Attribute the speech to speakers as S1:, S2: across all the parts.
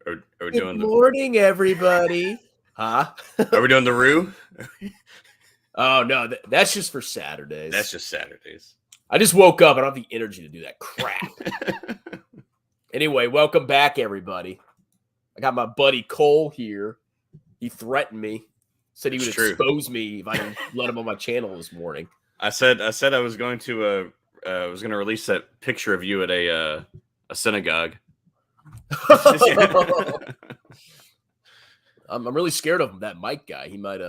S1: Are we
S2: Good
S1: doing
S2: morning, everybody. Huh?
S1: Are we doing the Roo?
S2: Oh, no, that's just for Saturdays.
S1: That's just Saturdays.
S2: I just woke up. I don't have the energy to do that crap. Anyway, welcome back, everybody. I got my buddy Cole here. He threatened me. Said he would expose me if I didn't let him on my channel this morning.
S1: I said I was going to release that picture of you at a synagogue.
S2: I'm really scared of that Mike guy. He might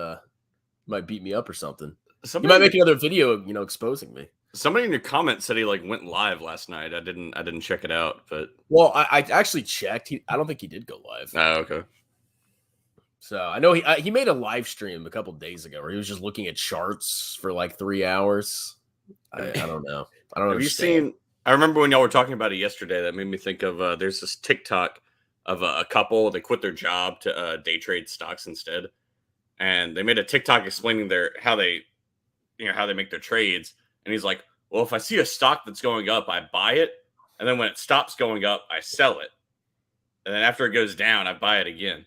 S2: beat me up or something.
S1: He
S2: might make another video, exposing me.
S1: Somebody in your comments said he went live last night. I didn't check it out, but
S2: I actually checked. I don't think he did go live.
S1: Oh, okay.
S2: So I know he made a live stream a couple days ago where he was just looking at charts for like 3 hours. I don't know. I don't know. Have you seen?
S1: I remember when y'all were talking about it yesterday. That made me think of there's this TikTok of a couple. They quit their job to day trade stocks instead, and they made a TikTok explaining how they make their trades. And he's like, well, if I see a stock that's going up, I buy it. And then when it stops going up, I sell it. And then after it goes down, I buy it again.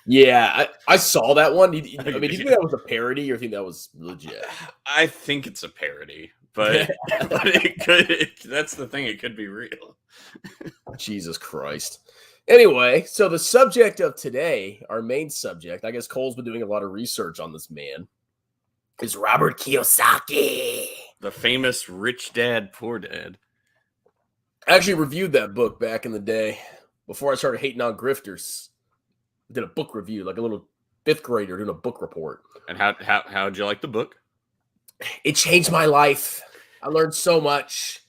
S2: Yeah, I saw that one. Do you think that was a parody or think that was legit?
S1: I think it's a parody, but it could. That's the thing. It could be real.
S2: Jesus Christ. Anyway, so the subject of today, our main subject, I guess Cole's been doing a lot of research on this man, is Robert Kiyosaki.
S1: The famous Rich Dad, Poor Dad.
S2: I actually reviewed that book back in the day before I started hating on grifters. I did a book review, like a little 5th grader doing a book report.
S1: And how'd you like the book?
S2: It changed my life. I learned so much.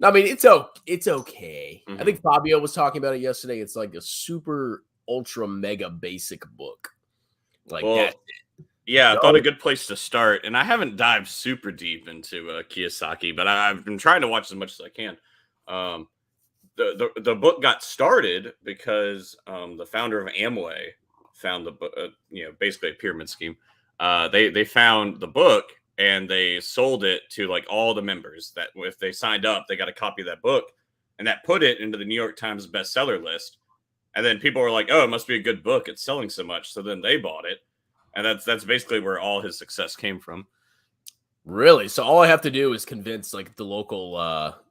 S2: I mean, it's okay. Mm-hmm. I think Fabio was talking about it yesterday. It's like a super ultra mega basic book. Like that.
S1: Yeah, I thought a good place to start. And I haven't dived super deep into Kiyosaki, but I've been trying to watch as much as I can. The book got started because the founder of Amway found the book, basically a pyramid scheme. They found the book and they sold it to like all the members that if they signed up, they got a copy of that book, and that put it into the New York Times bestseller list. And then people were like, oh, it must be a good book. It's selling so much. So then they bought it. And that's basically where all his success came from.
S2: Really? So all I have to do is convince like the local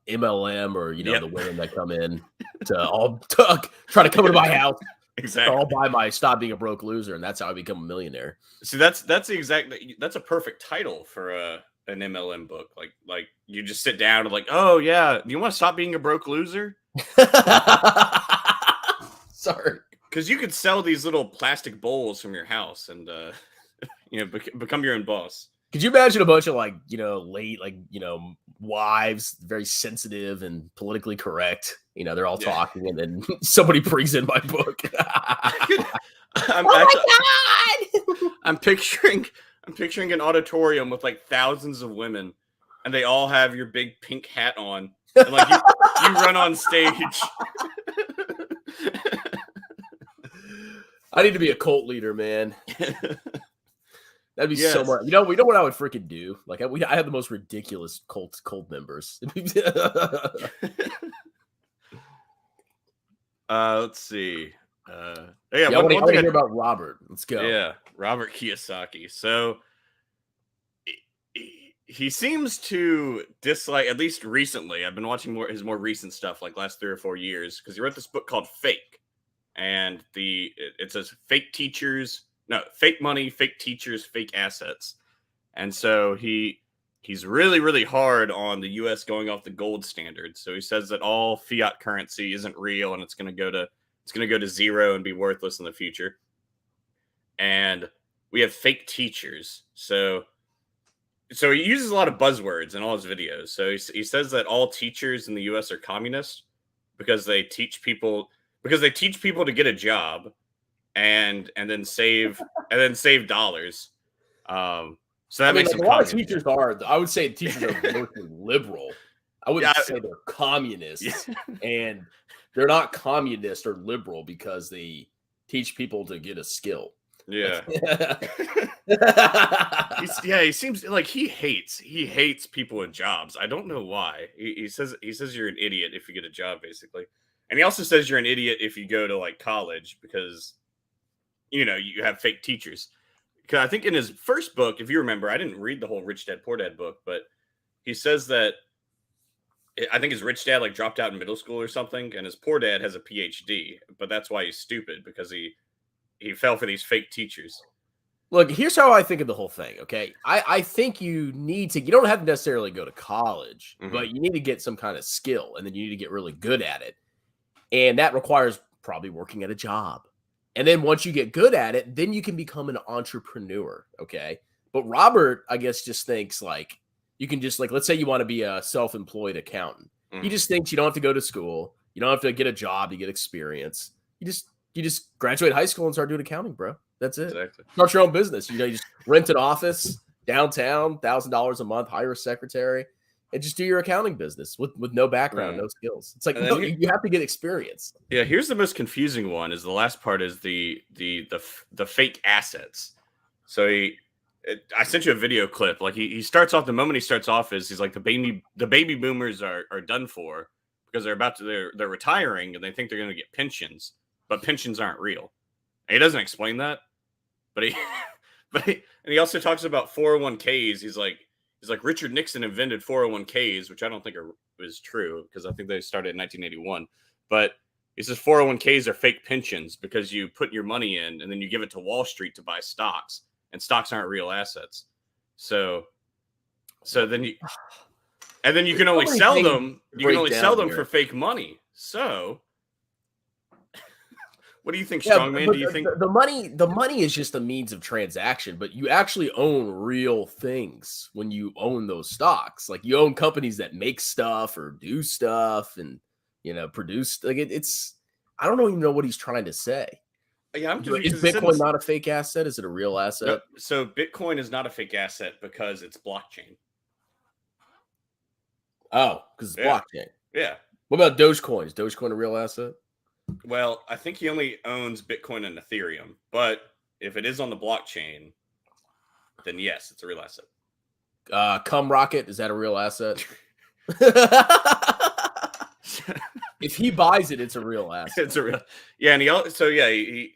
S2: MLM or the women that come in to try to come to my house.
S1: Exactly.
S2: I'll buy my Stop Being a Broke Loser, and that's how I become a millionaire.
S1: See, that's a perfect title for an MLM book. Like you just sit down and like, oh yeah, do you want to stop being a broke loser?
S2: Sorry.
S1: Because you could sell these little plastic bowls from your house and become your own boss.
S2: Could you imagine a bunch of late wives, very sensitive and politically correct? They're all talking, and then somebody brings in my book.
S1: My God! I'm picturing an auditorium with like thousands of women, and they all have your big pink hat on, and like you run on stage.
S2: I need to be a cult leader, man. That'd be so much. You know what I would freaking do? Like I have the most ridiculous cult members.
S1: Let's see.
S2: I want to hear about Robert. Let's go.
S1: Yeah, Robert Kiyosaki. So he seems to dislike, at least recently. I've been watching his more recent stuff, like last 3 or 4 years, because he wrote this book called Fake, and it says fake money, fake teachers, fake assets. And so he's really, really hard on the U.S. going off the gold standard. So he says that all fiat currency isn't real, and it's going to go to zero and be worthless in the future. And we have fake teachers. So he uses a lot of buzzwords in all his videos. So he says that all teachers in the U.S. are communists because they teach people to get a job and then save dollars. So that makes
S2: a lot of teachers are. I would say teachers are mostly liberal. I wouldn't say they're communists, and they're not communist or liberal because they teach people to get a skill.
S1: Yeah. He seems like he hates people in jobs. I don't know why. He says you're an idiot if you get a job, basically. And he also says you're an idiot if you go to like college because, you know, you have fake teachers. Because I think in his first book, if you remember, I didn't read the whole Rich Dad Poor Dad book, but he says that I think his rich dad like dropped out in middle school or something, and his poor dad has a PhD, but that's why he's stupid because he fell for these fake teachers.
S2: Look, here's how I think of the whole thing, okay? I think you don't have to necessarily go to college, but you need to get some kind of skill, and then you need to get really good at it. And that requires probably working at a job. And then once you get good at it, then you can become an entrepreneur, okay? But Robert, I guess, just thinks like you can just like, let's say you want to be a self-employed accountant. He just thinks you don't have to go to school. You don't have to get a job to get experience. You just graduate high school and start doing accounting, bro. That's it.
S1: Exactly.
S2: Start your own business. You just rent an office downtown, $1,000 a month, hire a secretary, and just do your accounting business with no background, no skills. It's like, no, you have to get experience.
S1: Yeah, here's the most confusing one is the last part is the fake assets. So I sent you a video clip. Like he starts off, the moment he starts off is he's like the baby boomers are done for because they're retiring and they think they're going to get pensions, but pensions aren't real. And he doesn't explain that, but he also talks about 401ks. He's like Richard Nixon invented 401ks, which I don't think is true because I think they started in 1981. But he says 401ks are fake pensions because you put your money in and then you give it to Wall Street to buy stocks, and stocks aren't real assets. So then you can only sell them. You can only sell them for fake money. So what do you think, Strongman? Do you think
S2: the money is just a means of transaction, but you actually own real things when you own those stocks? Like you own companies that make stuff or do stuff and, you know, produce. Like it's, I don't even know what he's trying to say.
S1: Yeah,
S2: is Bitcoin not a fake asset? Is it a real asset?
S1: No, so Bitcoin is not a fake asset because it's blockchain.
S2: Oh, because it's blockchain.
S1: Yeah.
S2: What about Dogecoin? Is Dogecoin a real asset?
S1: Well, I think he only owns Bitcoin and Ethereum, but if it is on the blockchain, then yes, it's a real asset.
S2: Cum Rocket, is that a real asset? If he buys it, it's a real asset.
S1: It's a real, yeah. And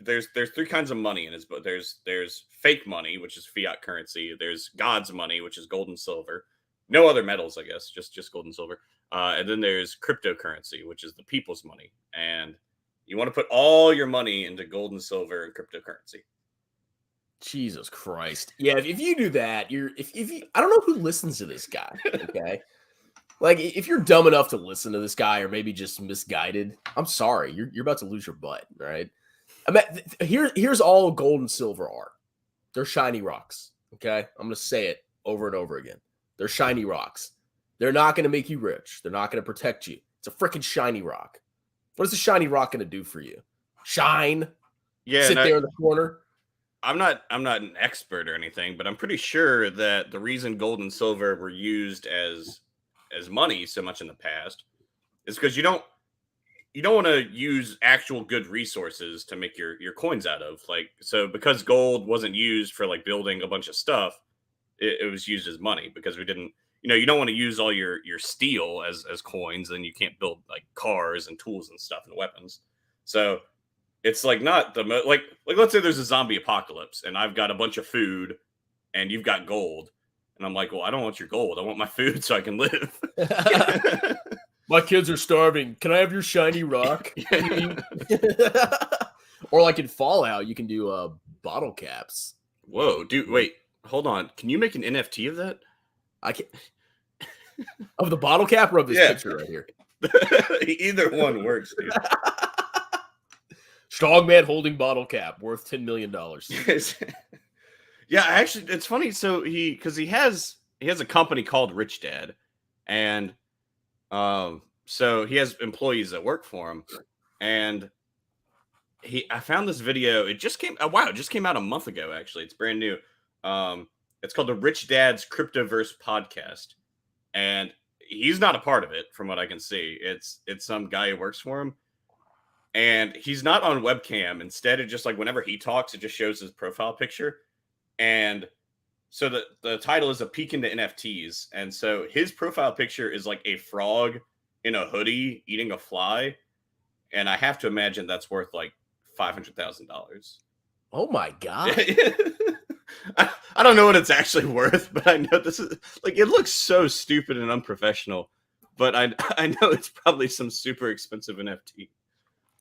S1: there's three kinds of money in his book. There's fake money, which is fiat currency. There's God's money, which is gold and silver. No other metals, I guess, just gold and silver. And then there's cryptocurrency, which is the people's money. And you want to put all your money into gold and silver and cryptocurrency.
S2: Jesus Christ. Yeah, if you do that, if you I don't know who listens to this guy, okay? Like, if you're dumb enough to listen to this guy or maybe just misguided, I'm sorry. You're about to lose your butt, right? I mean, here's all gold and silver are. They're shiny rocks, okay? I'm going to say it over and over again. They're shiny rocks. They're not going to make you rich. They're not going to protect you. It's a freaking shiny rock. What is a shiny rock going to do for you? Shine?
S1: Yeah.
S2: Sit there in the corner?
S1: I'm not an expert or anything, but I'm pretty sure that the reason gold and silver were used as money so much in the past is because you don't want to use actual good resources to make your coins out of. Like, so because gold wasn't used for like building a bunch of stuff, it was used as money because we didn't, you don't want to use all your steel as coins, and you can't build like cars and tools and stuff and weapons. So it's like not the like let's say there's a zombie apocalypse and I've got a bunch of food and you've got gold. And I'm like, well, I don't want your gold. I want my food so I can live.
S2: My kids are starving. Can I have your shiny rock? Or like in Fallout, you can do bottle caps.
S1: Whoa, dude, wait, hold on. Can you make an NFT of that?
S2: I can. Of the bottle cap or of this picture right here?
S1: Either one works, dude.
S2: Strongman holding bottle cap worth $10 million.
S1: Yeah, actually, it's funny. So he has a company called Rich Dad, and so he has employees that work for him. And I found this video. It just came. Wow, it just came out a month ago. Actually, it's brand new. It's called the Rich Dad's Cryptoverse Podcast, and he's not a part of it, from what I can see. It's some guy who works for him, and he's not on webcam. Instead, it just like whenever he talks, it just shows his profile picture. And so the title is A Peek into NFTs. And so his profile picture is like a frog in a hoodie eating a fly. and I have to imagine that's worth like $500,000.
S2: Oh my God.
S1: I don't know what it's actually worth, but I know this is like, it looks so stupid and unprofessional, but I know it's probably some super expensive NFT.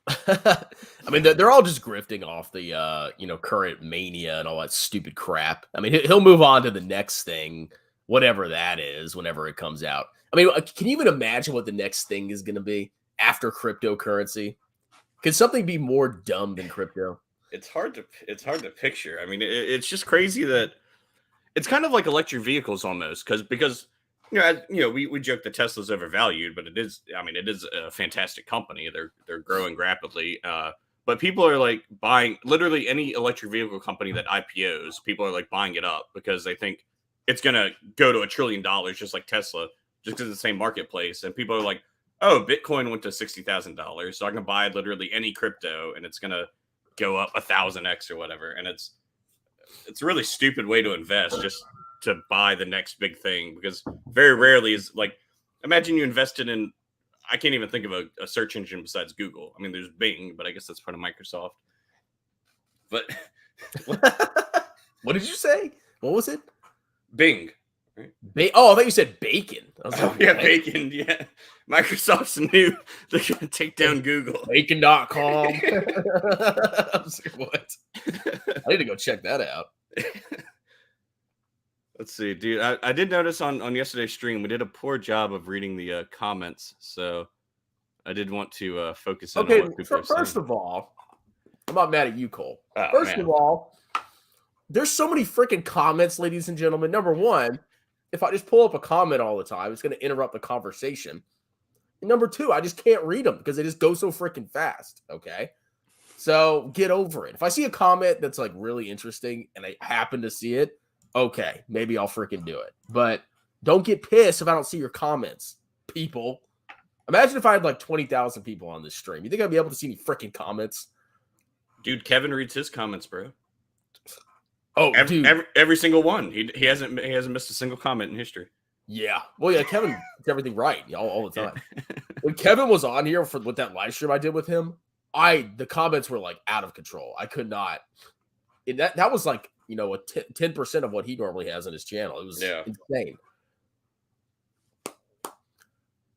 S2: I mean, they're all just grifting off the current mania and all that stupid crap. I mean, he'll move on to the next thing, whatever that is, whenever it comes out. I mean, can you even imagine what the next thing is going to be after cryptocurrency? Could something be more dumb than crypto?
S1: It's hard to picture. I mean, it's just crazy that it's kind of like electric vehicles almost, because we joke that Tesla's overvalued, but it is a fantastic company. They're growing rapidly. But people are like buying literally any electric vehicle company that IPOs. People are like buying it up because they think it's gonna go to $1 trillion, just like Tesla, just because it's the same marketplace. And people are like, oh, Bitcoin went to $60,000, so I can buy literally any crypto, and it's gonna go up 1,000x or whatever. And it's a really stupid way to invest, just to buy the next big thing, because very rarely is like, imagine you invested in, I can't even think of a search engine besides Google. I mean, there's Bing, but I guess that's part of Microsoft. But
S2: what did you say? What was it?
S1: Bing.
S2: Right? I thought you said bacon. I was like,
S1: yeah, bacon. Yeah, Microsoft's new. They're gonna take down Google.
S2: Bacon.com. I was like, what? I need to go check that out.
S1: Let's see, dude. I did notice on yesterday's stream we did a poor job of reading the comments, so I did want to focus on what people are saying.
S2: First of all, I'm not mad at you, Cole. First of all, there's so many freaking comments, ladies and gentlemen. Number one, if I just pull up a comment all the time, it's going to interrupt the conversation. And number two, I just can't read them because they just go so freaking fast. Okay. So get over it. If I see a comment that's like really interesting and I happen to see it, okay, maybe I'll freaking do it. But don't get pissed if I don't see your comments, people. Imagine if I had like 20,000 people on this stream. You think I'd be able to see any freaking comments?
S1: Dude, Kevin reads his comments, bro.
S2: Oh,
S1: every single one. He hasn't missed a single comment in history.
S2: Yeah. Well, yeah, Kevin gets everything right all the time. When Kevin was on here with that live stream I did with him, the comments were like out of control. I could not. That was like, 10% of what he normally has on his channel. It was insane.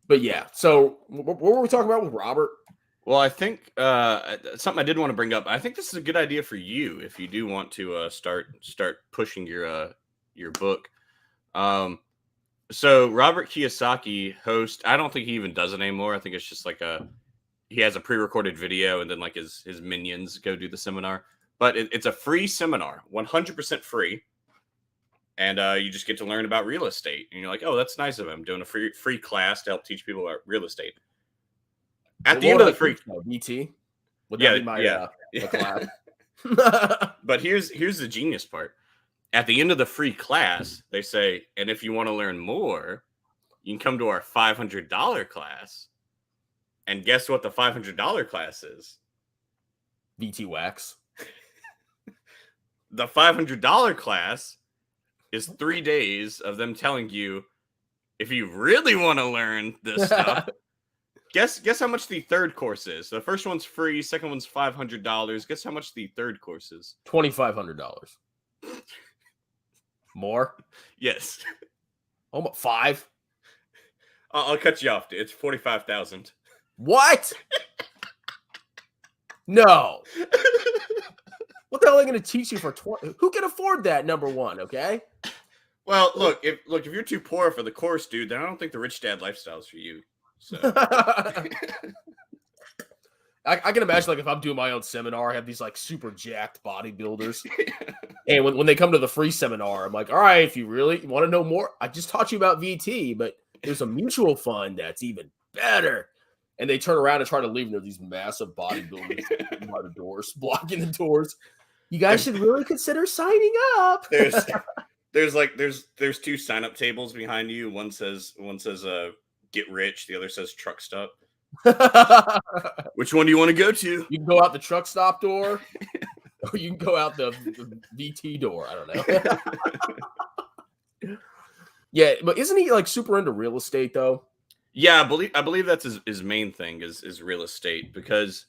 S2: But yeah, so what were we talking about with Robert?
S1: Well, I think something I did want to bring up. I think this is a good idea for you if you do want to start pushing your book. So Robert Kiyosaki hosts. I don't think he even does it anymore. I think it's just like he has a pre-recorded video, and then like his minions go do the seminar. But it's a free seminar, 100% free, and you just get to learn about real estate. And you're like, oh, that's nice of him doing a free class to help teach people about real estate. At the end of the free
S2: BT, would that be my class?
S1: But here's the genius part. At the end of the free class, they say, and if you want to learn more, you can come to our $500 class. And guess what the $500 class is?
S2: BT Wax.
S1: The $500 class is 3 days of them telling you, if you really want to learn this stuff, guess how much the third course is. The first one's free, second one's $500. Guess how much the third course is?
S2: $2,500. More?
S1: Yes.
S2: Oh, 5?
S1: I'll cut you off, dude. It's 45,000.
S2: What? No. What the hell are they going to teach you for 20? Who can afford that? Number one, okay.
S1: Well, look, if you're too poor for the course, dude, then I don't think the rich dad lifestyle is for you. So
S2: I can imagine, like, if I'm doing my own seminar, I have these like super jacked bodybuilders, and when they come to the free seminar, I'm like, all right, if you really want to know more, I just taught you about VT, but there's a mutual fund that's even better. And they turn around and try to leave, and these massive bodybuilders by the doors, blocking the doors. You guys should really consider signing up.
S1: There's two sign-up tables behind you. One says get rich, the other says truck stop. Which one do you want to go to?
S2: You can go out the truck stop door, or you can go out the VT door. I don't know. Yeah, but isn't he like super into real estate though?
S1: Yeah, I believe that's his main thing is real estate, because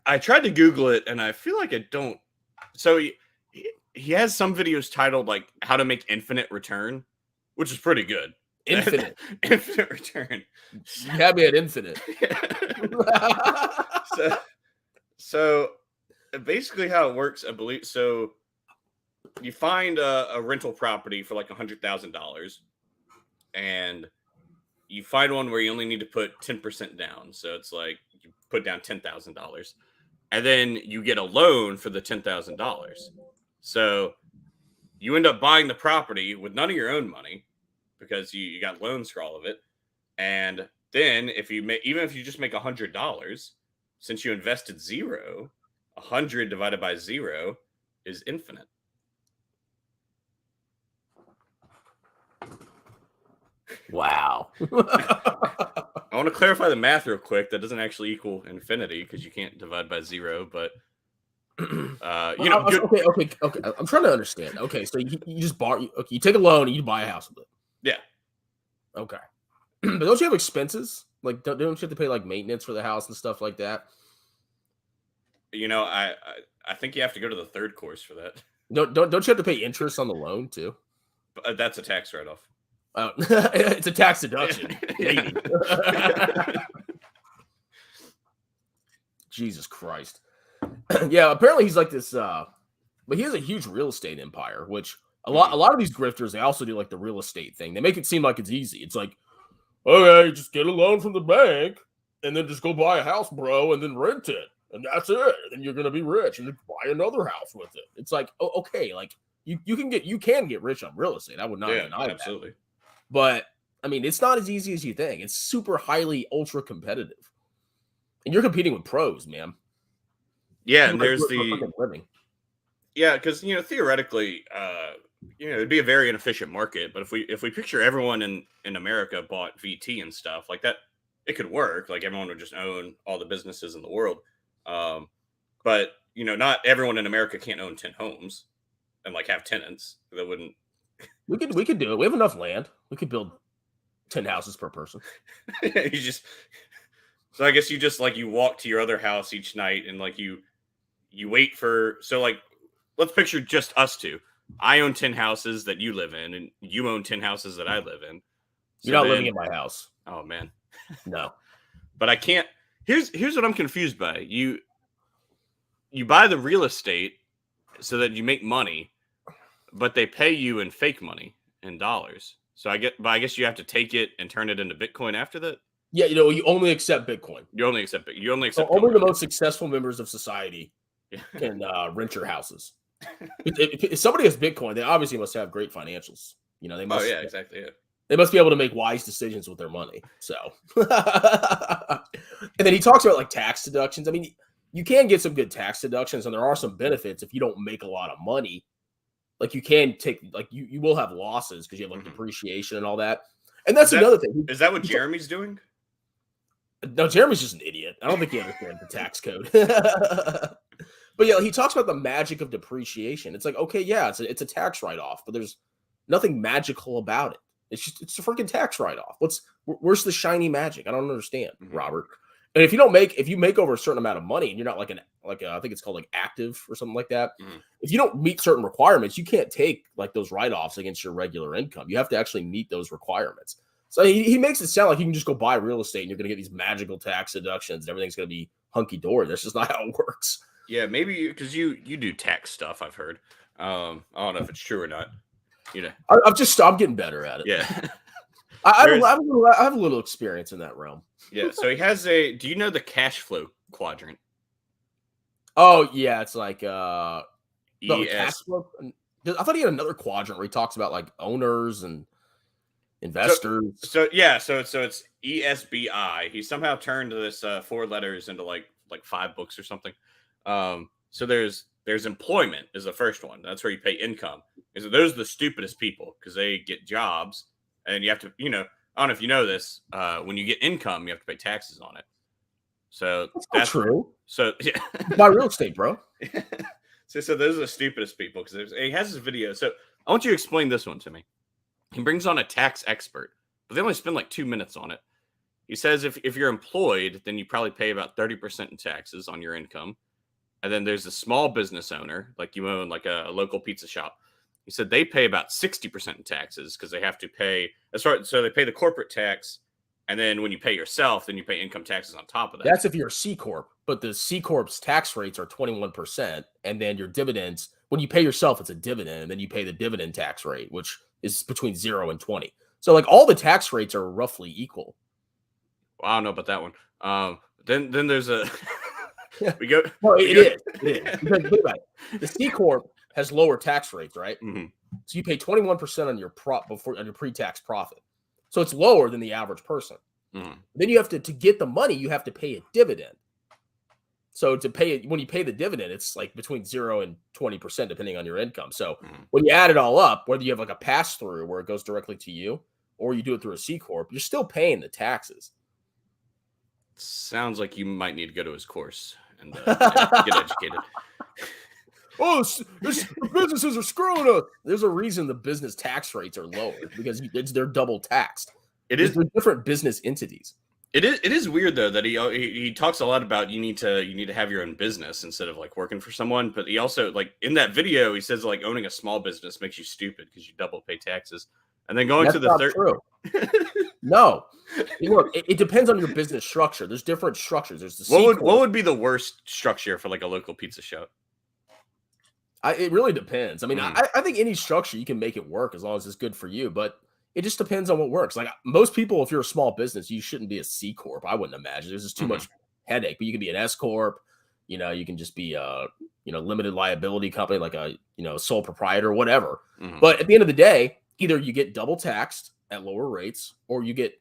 S1: I tried to Google it and I feel like I don't. So he has some videos titled like how to make infinite return, which is pretty good.
S2: Infinite.
S1: Infinite return.
S2: You had me at infinite.
S1: so so basically how it works, I believe. So you find a rental property for like $100,000, and you find one where you only need to put 10% down. So it's like you put down $10,000, and then you get a loan for the $10,000. So you end up buying the property with none of your own money because you got loans for all of it. And then if you make, even if you just make $100, since you invested zero, 100 divided by zero is infinite.
S2: Wow.
S1: I want to clarify the math real quick. That doesn't actually equal infinity because you can't divide by zero. But
S2: okay. I'm trying to understand. Okay, so you just borrow. Okay, you take a loan and you buy a house with it.
S1: Yeah.
S2: Okay, but don't you have expenses? Like, don't you have to pay like maintenance for the house and stuff like that?
S1: I think you have to go to the third course for that.
S2: Don't you have to pay interest on the loan too?
S1: But that's a tax write-off.
S2: It's a tax deduction. Jesus Christ. Yeah, apparently he's like this, but he has a huge real estate empire, which a lot of these grifters, they also do like the real estate thing. They make it seem like it's easy. It's like, okay, just get a loan from the bank and then just go buy a house, bro, and then rent it. And that's it. And then you're gonna be rich and then buy another house with it. It's like, okay, like you can get rich on real estate. I would not deny
S1: absolutely.
S2: that. But I mean, it's not as easy as you think. It's super highly ultra competitive. And you're competing with pros, man.
S1: Yeah, and there's because theoretically, it'd be a very inefficient market. But if we picture everyone in America bought VT and stuff like that, it could work. Like everyone would just own all the businesses in the world. But not everyone in America can't own 10 homes and like have tenants. That wouldn't.
S2: We could do it. We have enough land. We could build 10 houses per person.
S1: So I guess you just like you walk to your other house each night and like you wait for, so like let's picture just us two. I own 10 houses that you live in, and you own 10 houses that I live in.
S2: So you're not living in my house.
S1: Oh man.
S2: No.
S1: But I can't. Here's what I'm confused by. You buy the real estate so that you make money, but they pay you in fake money, in dollars. So I guess you have to take it and turn it into Bitcoin after that.
S2: Yeah, you only accept Bitcoin.
S1: You only accept
S2: only the most successful members of society can rent your houses. If somebody has Bitcoin, they obviously must have great financials. They must.
S1: Oh yeah, exactly. Yeah.
S2: They must be able to make wise decisions with their money. So, and then he talks about like tax deductions. I mean, you can get some good tax deductions, and there are some benefits if you don't make a lot of money. Like you can take, like you will have losses because you have like depreciation and all that. And that's another thing.
S1: Is that what Jeremy's doing?
S2: No, Jeremy's just an idiot. I don't think he understands the tax code. But yeah, he talks about the magic of depreciation. It's like, okay, yeah, it's a tax write-off, but there's nothing magical about it. It's a freaking tax write-off. Where's the shiny magic? I don't understand, Robert. And if you make over a certain amount of money and you're not like I think it's called like active or something like that. If you don't meet certain requirements, you can't take like those write-offs against your regular income. You have to actually meet those requirements. So he makes it sound like you can just go buy real estate and you're going to get these magical tax deductions and everything's going to be hunky-dory. That's just not how it works.
S1: Yeah, maybe because you do tax stuff, I've heard. I don't know if it's true or not.
S2: I'm getting better at it.
S1: Yeah.
S2: I have a little experience in that realm.
S1: Yeah, so he has do you know the cash flow quadrant?
S2: Oh, yeah, it's like
S1: cash
S2: flow. I thought he had another quadrant where he talks about like owners and investors.
S1: So it's ESBI. He somehow turned this 4 letters into like 5 books or something. So there's employment is the first one. That's where you pay income. Those are the stupidest people because they get jobs and you have to, I don't know if you know this, when you get income, you have to pay taxes on it. So that's
S2: true.
S1: So yeah,
S2: buy real estate, bro.
S1: So those are the stupidest people because he has this video. So I want you to explain this one to me. He brings on a tax expert but they only spend like 2 minutes on it. He says if you're employed, then you probably pay about 30% in taxes on your income. And then there's a small business owner, like you own like a local pizza shop. He said they pay about 60% in taxes because they have to pay, so they pay the corporate tax. And then when you pay yourself, then you pay income taxes on top of that.
S2: That's if you're a C Corp, but the C Corp's tax rates are 21%. And then your dividends, when you pay yourself, it's a dividend. And then you pay the dividend tax rate, which is between 0 and 20. So like all the tax rates are roughly equal.
S1: Well, I don't know about that one. Then there's a we go.
S2: Well, it is. Because think about it. The C Corp has lower tax rates, right?
S1: Mm-hmm.
S2: So you pay 21% on your on your pre-tax profit. So it's lower than the average person.
S1: Mm-hmm.
S2: Then you have to get the money, you have to pay a dividend. So to pay it, when you pay the dividend, it's like between 0 and 20%, depending on your income. So when you add it all up, whether you have like a pass through where it goes directly to you, or you do it through a C Corp, you're still paying the taxes.
S1: Sounds like you might need to go to his course and get educated.
S2: Oh, the businesses are screwing us. There's a reason the business tax rates are lower because they're double taxed. They're different business entities.
S1: It is weird though that he talks a lot about you need to have your own business instead of like working for someone. But he also, like in that video, he says like owning a small business makes you stupid because you double pay taxes. And then going to the third.
S2: True. No, look, it depends on your business structure. There's different structures. There's the
S1: what would be the worst structure for like a local pizza shop?
S2: It really depends. I mean, I think any structure you can make it work as long as it's good for you, but it just depends on what works. Like most people, if you're a small business, you shouldn't be a C Corp. I wouldn't imagine. There's just too much headache. But you can be an S Corp. You know, you can just be a limited liability company, like a sole proprietor, whatever. But at the end of the day, either you get double taxed at lower rates, or you get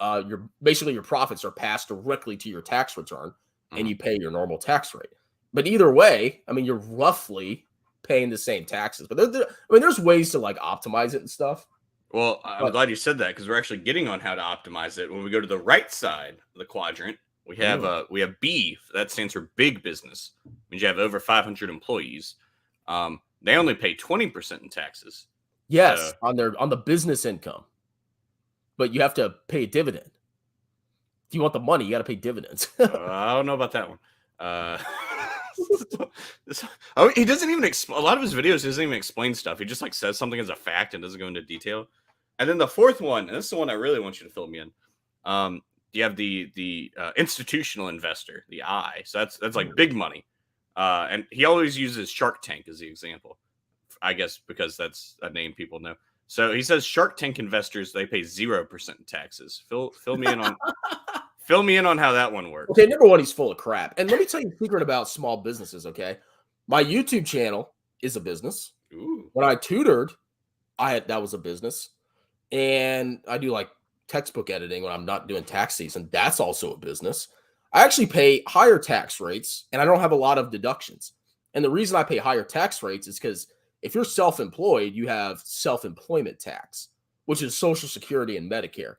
S2: your profits are passed directly to your tax return, and you pay your normal tax rate. But either way, I mean, you're roughly paying the same taxes. But there's ways to like optimize it and stuff.
S1: Well, I'm glad you said that because we're actually getting on how to optimize it. When we go to the right side of the quadrant, we have B. That stands for big business. It means you have over 500 employees. They only pay 20% in taxes.
S2: Yes, on the business income, but you have to pay a dividend. If you want the money, you got to pay dividends.
S1: I don't know about that one. He doesn't even a lot of his videos doesn't even explain stuff. He just like says something as a fact and doesn't go into detail. And then the fourth one, and this is the one I really want you to fill me in. You have the institutional investor, the I. So that's like big money. And he always uses Shark Tank as the example, I guess, because that's a name people know. So he says Shark Tank investors, they pay 0% in taxes. Fill me in on fill me in on how that one works.
S2: Okay, number one, he's full of crap. And let me tell you a secret about small businesses, okay? My YouTube channel is a business.
S1: Ooh.
S2: When I tutored, that was a business. And I do like textbook editing when I'm not doing tax season. That's also a business. I actually pay higher tax rates, and I don't have a lot of deductions. And the reason I pay higher tax rates is because if you're self-employed, you have self-employment tax, which is Social Security and Medicare.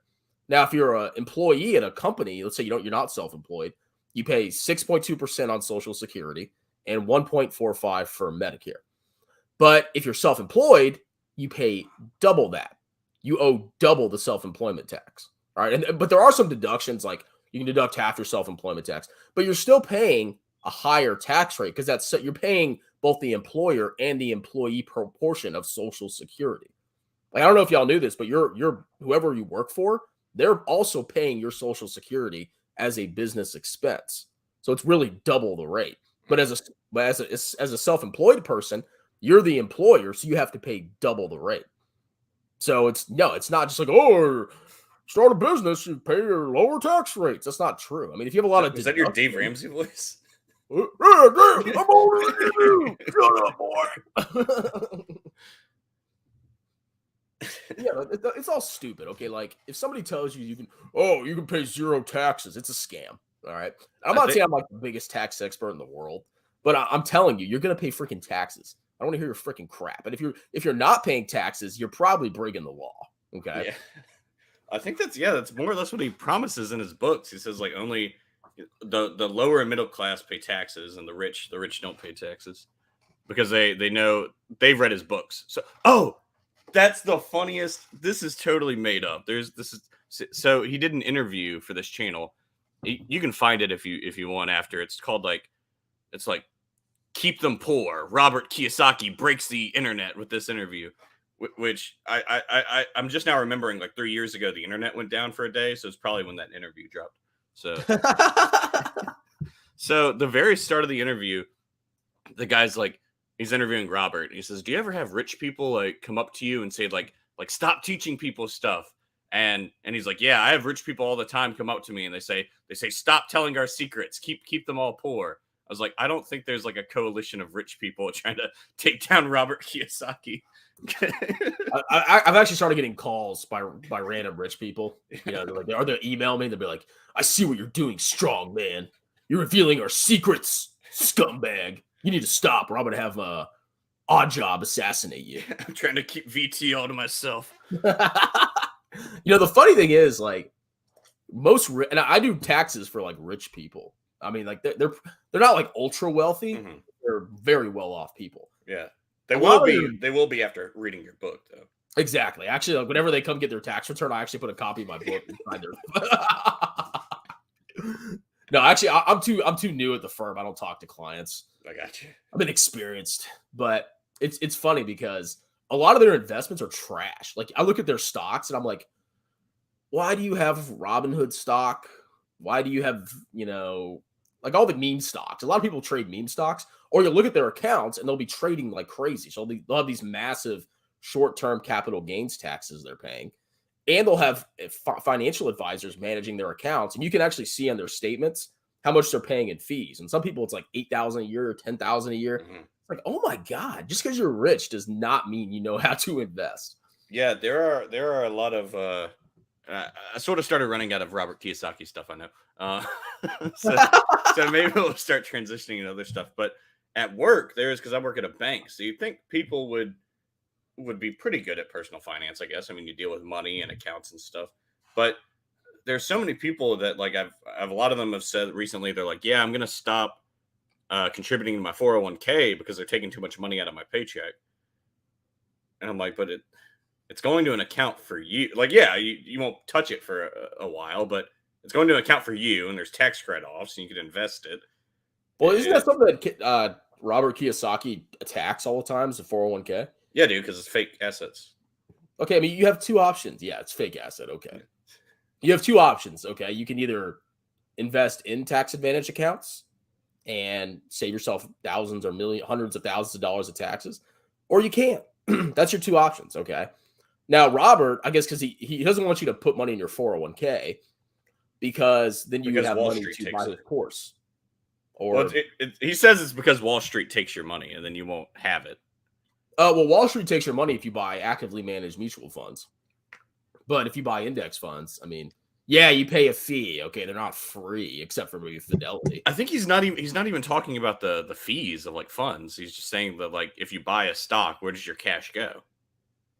S2: Now, if you're an employee at a company, let's say you're not self-employed, you pay 6.2% on Social Security and 1.45% for Medicare. But if you're self-employed, you pay double that. You owe double the self-employment tax. All right. But there are some deductions, like you can deduct half your self-employment tax, but you're still paying a higher tax rate because you're paying both the employer and the employee proportion of Social Security. Like, I don't know if y'all knew this, but you're whoever you work for, they're also paying your Social Security as a business expense. So it's really double the rate. But as a self-employed person, you're the employer, so you have to pay double the rate. So it's not just like, oh, start a business, you pay your lower tax rates. That's not true. I mean, if you have a lot of...
S1: Is that your Dave Ramsey voice?
S2: I'm older than you. Shut up, boy. Yeah, it's all stupid. Okay, like if somebody tells you you can pay zero taxes, it's a scam. All right, I'm not saying I'm like the biggest tax expert in the world, but I'm telling you, you're gonna pay freaking taxes. I don't want to hear your freaking crap. And if you're not paying taxes, you're probably breaking the law. Okay.
S1: Yeah. I think that's more or less what he promises in his books. He says like only the lower and middle class pay taxes, and the rich don't pay taxes because they know they've read his books. So That's the funniest. This is totally made up. So he did an interview for this channel. You can find it if you want after. It's called it's like Keep Them Poor. Robert Kiyosaki breaks the internet with this interview, which I'm just now remembering. Like 3 years ago, the internet went down for a day, so it's probably when that interview dropped. So, so the very start of the interview, the guy's like, he's interviewing Robert. And he says, "Do you ever have rich people like come up to you and say like stop teaching people stuff?" And he's like, "Yeah, I have rich people all the time come up to me and they say stop telling our secrets. Keep them all poor." I was like, I don't think there's like a coalition of rich people trying to take down Robert Kiyosaki.
S2: I've actually started getting calls by random rich people. You know, they'll email me. They'll be like, "I see what you're doing, strong man. You're revealing our secrets, scumbag. You need to stop, or I'm gonna have Odd Job assassinate you."
S1: I'm trying to keep VT all to myself.
S2: You know, the funny thing is, like, and I do taxes for like rich people. I mean, like they're not like ultra wealthy. Mm-hmm. They're very well off people.
S1: Yeah, they will be after reading your book, though.
S2: Exactly. Actually, like, whenever they come get their tax return, I actually put a copy of my book inside their. No, actually, I'm too new at the firm. I don't talk to clients.
S1: I got you.
S2: I've been experienced, but it's funny because a lot of their investments are trash. Like I look at their stocks and I'm like, why do you have Robinhood stock? Why do you have, like all the meme stocks? A lot of people trade meme stocks, or you look at their accounts and they'll be trading like crazy. So they'll have these massive short-term capital gains taxes they're paying, and they'll have financial advisors managing their accounts. And you can actually see on their statements how much they're paying in fees. And some people, it's like $8,000 a year or $10,000 a year. Mm-hmm. Like, oh my God, just because you're rich does not mean you know how to invest.
S1: Yeah, there are a lot of I sort of started running out of Robert Kiyosaki stuff, I know. So maybe we'll start transitioning to other stuff. But at work, because I work at a bank, so you'd think people would be pretty good at personal finance, I guess. I mean, you deal with money and accounts and stuff. But there's so many people that, like, I've a lot of them have said recently, they're like, yeah, I'm going to stop contributing to my 401k because they're taking too much money out of my paycheck. And I'm like, but it's going to an account for you. Like, yeah, you won't touch it for a while, but it's going to an account for you, and there's tax credit-offs, and you can invest it.
S2: Well, isn't that something that Robert Kiyosaki attacks all the time, is the 401k?
S1: Yeah, dude, because it's fake assets.
S2: Okay, I mean, you have two options. Yeah, it's fake asset. Okay. You have two options. Okay, you can either invest in tax advantage accounts and save yourself thousands or hundreds of thousands of dollars of taxes, or you can't. That's your two options. Okay. Now, Robert, I guess because he doesn't want you to put money in your 401k because then you would have money to buy his course. Or
S1: he says it's because Wall Street takes your money and then you won't have it.
S2: Well, Wall Street takes your money if you buy actively managed mutual funds. But if you buy index funds, I mean, yeah, you pay a fee. Okay, they're not free except for maybe Fidelity.
S1: I think he's not even talking about the fees of like funds. He's just saying that, like, if you buy a stock, where does your cash go?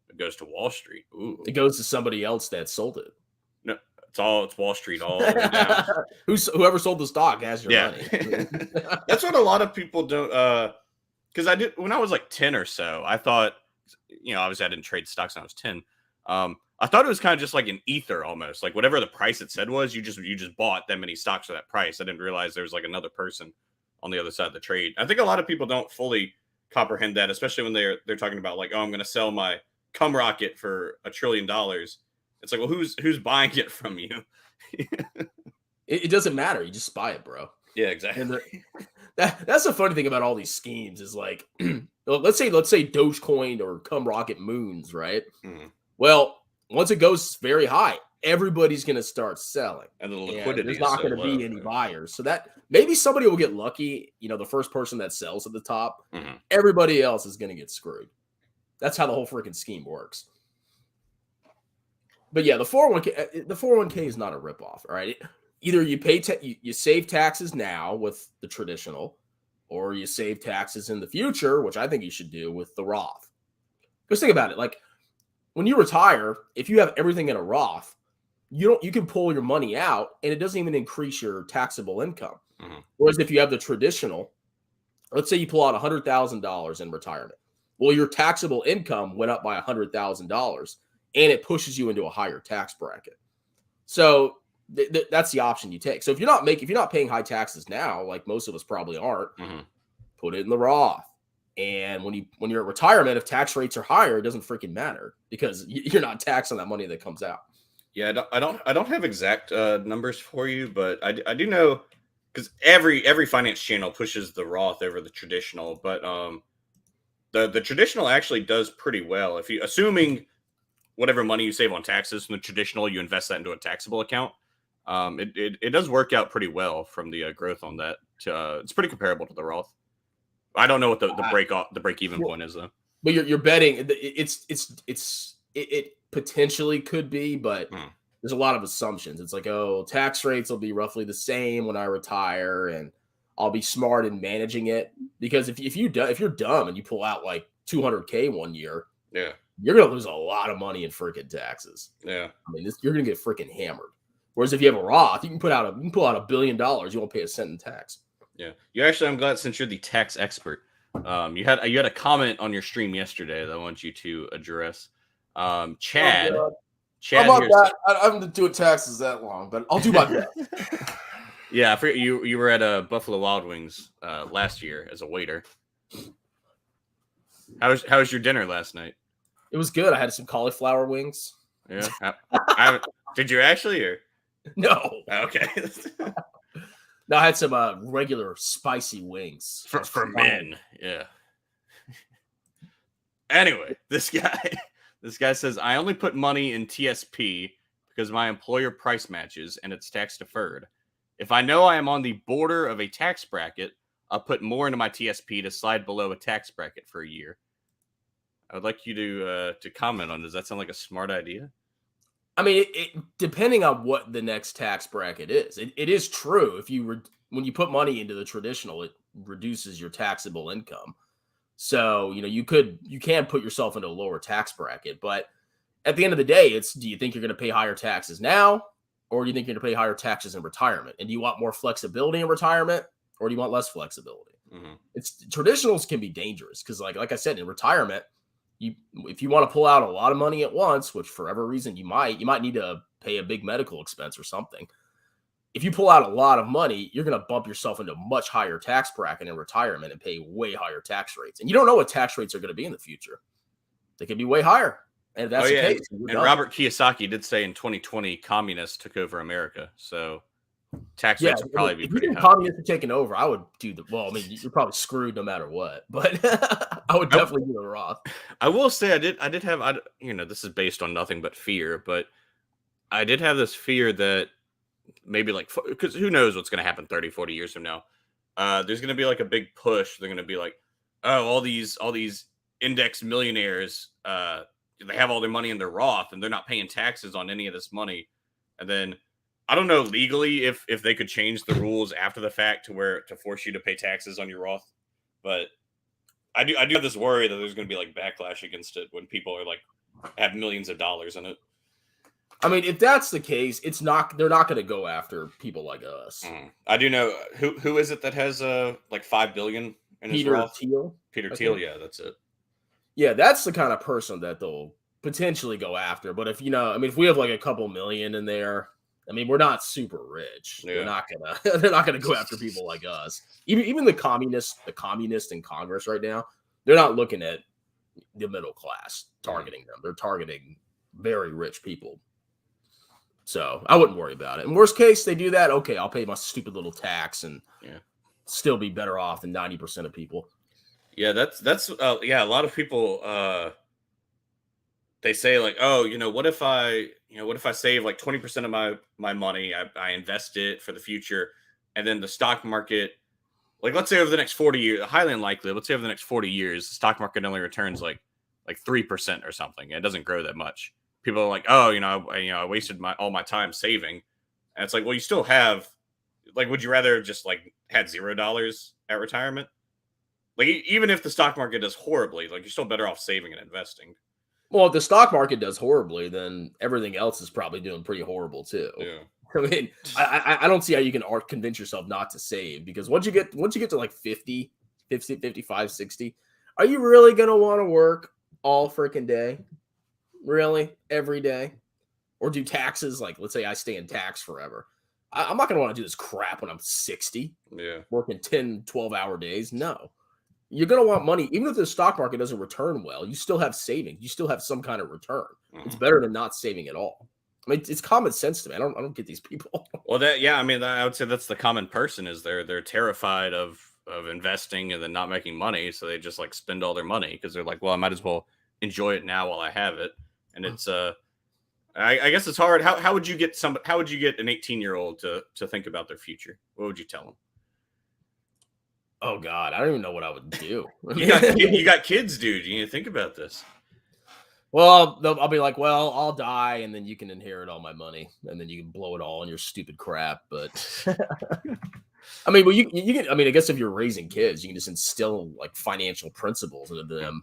S1: It goes to Wall Street. Ooh.
S2: It goes to somebody else that sold it.
S1: No, it's Wall Street all the way down.
S2: Whoever sold the stock has your money.
S1: That's what a lot of people don't. Because I did when I was like 10 or so. I thought, obviously I didn't trade stocks when I was 10. I thought it was kind of just like an ether almost, like whatever the price it said was, you just bought that many stocks for that price. I didn't realize there was like another person on the other side of the trade. I think a lot of people don't fully comprehend that, especially when they're talking about like, oh, I'm going to sell my cum rocket for $1 trillion. It's like, well, who's buying it from you?
S2: It doesn't matter. You just buy it, bro.
S1: Yeah, exactly.
S2: And that's the funny thing about all these schemes is like, let's say Dogecoin or cum rocket moons, right? Mm-hmm. Well, once it goes very high, everybody's going to start selling.
S1: And the liquidity
S2: there's not going to be any buyers. So that maybe somebody will get lucky. The first person that sells at the top, mm-hmm. Everybody else is going to get screwed. That's how the whole freaking scheme works. But yeah, the 401k is not a ripoff. All right. Either you pay, you save taxes now with the traditional, or you save taxes in the future, which I think you should do with the Roth. Because think about it. Like, when you retire, if you have everything in a Roth, you can pull your money out and it doesn't even increase your taxable income. Mm-hmm. Whereas if you have the traditional, let's say you pull out $100,000 in retirement, Well, your taxable income went up by $100,000 and it pushes you into a higher tax bracket. So that's the option you take. So if you're not paying high taxes now, like most of us probably aren't, put it in the Roth. And when you're at retirement, if tax rates are higher, it doesn't freaking matter because you're not taxed on that money that comes out.
S1: Yeah, I don't have exact numbers for you, but I do know because every finance channel pushes the Roth over the traditional, but the traditional actually does pretty well. If you assuming whatever money you save on taxes from the traditional, you invest that into a taxable account. It does work out pretty well from the growth on that. It's pretty comparable to the Roth. I don't know what the break even point is though.
S2: But you're betting it potentially could be, but there's a lot of assumptions. It's like, oh, tax rates will be roughly the same when I retire, and I'll be smart in managing it. Because if you're dumb and you pull out like $200K one year,
S1: yeah,
S2: you're gonna lose a lot of money in freaking taxes.
S1: Yeah,
S2: I mean, you're gonna get freaking hammered. Whereas if you have a Roth, you can pull out $1 billion, you won't pay a cent in tax.
S1: Yeah, I'm glad since you're the tax expert. You had a comment on your stream yesterday that I want you to address. Chad.
S2: Oh, Chad, how about that? I haven't been doing taxes that long, but I'll do my best.
S1: Yeah, I forget you were at Buffalo Wild Wings last year as a waiter. How was your dinner last night?
S2: It was good. I had some cauliflower wings.
S1: Yeah. Did you actually? Or?
S2: No.
S1: Okay.
S2: No, I had some regular spicy wings
S1: for men. Yeah. Anyway, this guy says I only put money in TSP because my employer price matches and it's tax deferred. If I know I am on the border of a tax bracket, I'll put more into my TSP to slide below a tax bracket for a year. I would like you to comment on. Does that sound like a smart idea?
S2: I mean, depending on what the next tax bracket is, it is true. When you put money into the traditional, it reduces your taxable income. So you can put yourself into a lower tax bracket. But at the end of the day, do you think you're going to pay higher taxes now, or do you think you're going to pay higher taxes in retirement? And do you want more flexibility in retirement, or do you want less flexibility? It's traditionals can be dangerous because, like I said, in retirement, if you want to pull out a lot of money at once, which for whatever reason you might need to pay a big medical expense or something. If you pull out a lot of money, you're going to bump yourself into a much higher tax bracket in retirement and pay way higher tax rates. And you don't know what tax rates are going to be in the future. They could be way higher. And if that's the case.
S1: And Robert Kiyosaki did say in 2020, communists took over America. So tax rates would probably be pretty high.
S2: If communists are taking over, I would do you're probably screwed no matter what. But I would definitely do the Roth. I
S1: will say I did have, this is based on nothing but fear, but I did have this fear that maybe because who knows what's going to happen 30, 40 years from now. There's going to be like a big push. They're going to be like, oh, all these index millionaires, they have all their money in their Roth and they're not paying taxes on any of this money. And then I don't know legally if they could change the rules after the fact to force you to pay taxes on your Roth. But I do have this worry that there's going to be like backlash against it when people are have millions of dollars in it.
S2: I mean, if that's the case, they're not going to go after people like us.
S1: I do know who is it that has $5 billion in his Roth? Peter Thiel, yeah, that's it.
S2: Yeah, that's the kind of person that they'll potentially go after. But if we have like a couple million in there, I mean, we're not super rich. Yeah. They're not gonna go after people like us. Even the communists in Congress right now, they're not looking at the middle class targeting them. They're targeting very rich people. So I wouldn't worry about it. In worst case, they do that. Okay, I'll pay my stupid little tax and still be better off than 90% of people.
S1: Yeah, that's a lot of people they say like, oh, what if I save like 20% of my money, I invest it for the future, and then the stock market, like let's say over the next 40 years, highly unlikely, let's say over the next 40 years, the stock market only returns like 3% or something. It doesn't grow that much. People are like, oh, I wasted all my time saving. And it's like, well, you still have, would you rather just had $0 at retirement? Even if the stock market does horribly, you're still better off saving and investing.
S2: Well, if the stock market does horribly, then everything else is probably doing pretty horrible too.
S1: Yeah.
S2: I mean, I don't see how you can convince yourself not to save, because once you get to 50, 55, 60, Are you really going to want to work all freaking day? Really? Every day? Or do taxes, like, let's say I stay in tax forever. I'm not going to want to do this crap when I'm 60,
S1: Yeah.
S2: working 10, 12-hour days. No. You're going to want money. Even if the stock market doesn't return well, you still have savings. You still have some kind of return. It's better than not saving at all. I mean, it's common sense to me. I don't get these people.
S1: Well, I mean, I would say that's the common person is they're terrified of investing and then not making money, so they just like spend all their money because they're like, well, I might as well enjoy it now while I have it. And it's I guess it's hard. How would you get an 18-year-old to think about their future? What would you tell them?
S2: Oh God, I don't even know what I would do.
S1: You got kids, dude. You need to think about this.
S2: Well, I'll be like, well, I'll die, and then you can inherit all my money, and then you can blow it all on your stupid crap. But I mean, well, you can. I mean, I guess if you're raising kids, you can just instill like financial principles into them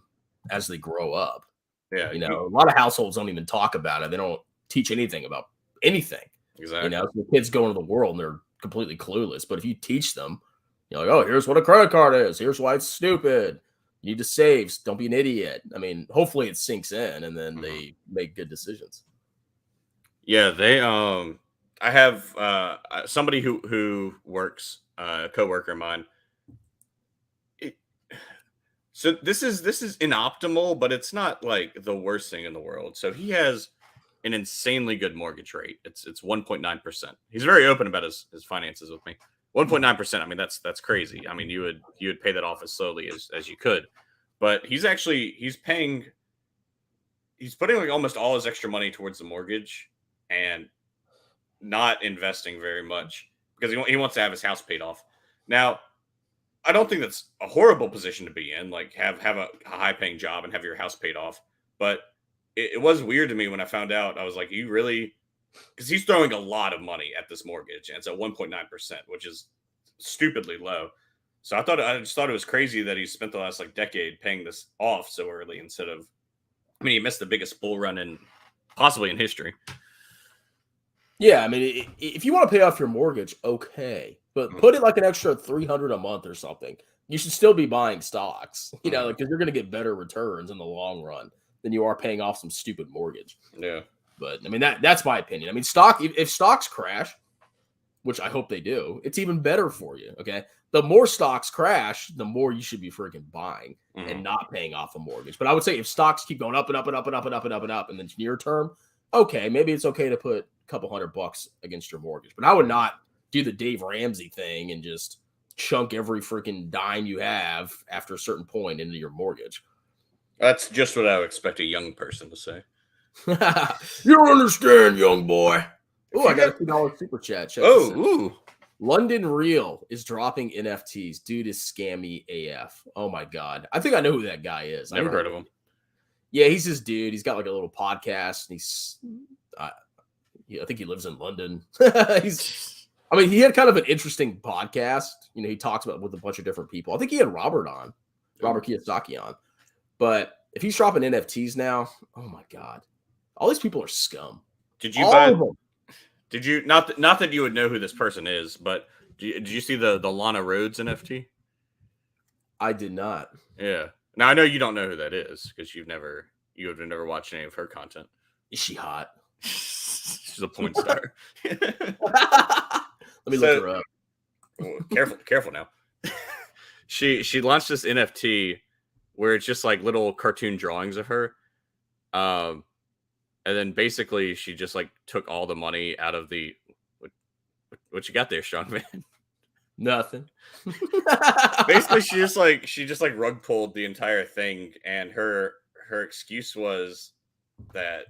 S2: as they grow up.
S1: Yeah,
S2: you know, a lot of households don't even talk about it. They don't teach anything about anything.
S1: Exactly.
S2: You know, the kids go into the world and they're completely clueless. But if you teach them, you're like, oh, here's what a credit card is. Here's why it's stupid. You need to save. Don't be an idiot. I mean, hopefully it sinks in and then they make good decisions.
S1: Yeah, they I have somebody who works, a coworker of mine. So this is inoptimal, but it's not like the worst thing in the world. So he has an insanely good mortgage rate. It's 1.9%. He's very open about his finances with me. 1.9%. I mean, that's crazy. I mean, you would pay that off as slowly as you could. But he's putting like almost all his extra money towards the mortgage and not investing very much because he wants to have his house paid off. Now, I don't think that's a horrible position to be in, like have a high paying job and have your house paid off. But it was weird to me when I found out. I was like, you really, because he's throwing a lot of money at this mortgage and it's at 1.9%, which is stupidly low. So I just thought it was crazy that he spent the last like decade paying this off so early instead of, I mean, he missed the biggest bull run possibly in history.
S2: Yeah, I mean, if you want to pay off your mortgage, okay, but put it like an extra $300 a month or something. You should still be buying stocks, you know, because you're going to get better returns in the long run than you are paying off some stupid mortgage.
S1: Yeah,
S2: but I mean that's my opinion. I mean, if stocks crash, which I hope they do, it's even better for you. Okay, the more stocks crash, the more you should be freaking buying and not paying off a mortgage. But I would say if stocks keep going up and up and up and up and up and up and up, and then near term, okay, maybe it's okay to put a couple $100 against your mortgage. But I would not do the Dave Ramsey thing and just chunk every freaking dime you have after a certain point into your mortgage.
S1: That's just what I would expect a young person to say.
S2: You don't understand, young boy. Oh, I got a $2 super chat. Check
S1: ooh.
S2: London Real is dropping NFTs due to scammy AF. Oh my God. I think I know who that guy is.
S1: Never heard of him.
S2: Yeah, he's this dude. He's got like a little podcast. And I think he lives in London. He had kind of an interesting podcast. You know, he talks about with a bunch of different people. I think he had Robert Kiyosaki on. But if he's dropping NFTs now, oh my God, all these people are scum.
S1: Did you buy? Did you not that you would know who this person is, but did you see the Lana Rhodes NFT?
S2: I did not.
S1: Yeah. Now I know you don't know who that is because you have never watched any of her content.
S2: Is she hot?
S1: She's a porn star.
S2: Let me look her up.
S1: Careful now. She launched this NFT where it's just like little cartoon drawings of her. And then basically she just like took all the money out of the what you got there, strong man?
S2: Nothing.
S1: Basically she just like rug pulled the entire thing, and her excuse was that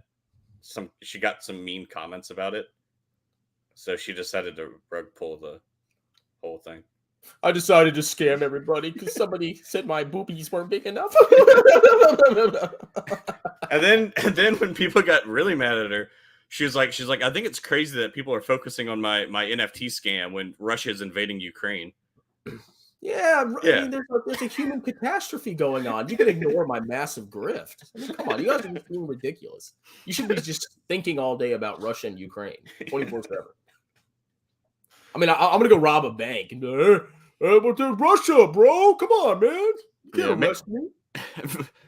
S1: she got some mean comments about it. So she decided to rug pull the whole thing.
S2: I decided to scam everybody because somebody said my boobies weren't big enough.
S1: and then when people got really mad at her, she's like, I think it's crazy that people are focusing on my NFT scam when Russia is invading Ukraine.
S2: Yeah. I mean, there's a human catastrophe going on. You can ignore my massive grift. I mean, come on, you guys are just being ridiculous. You should be just thinking all day about Russia and Ukraine, 24/7. I mean, I'm gonna go rob a bank and be like, but there's Russia, bro. Come on, man. You can't arrest me.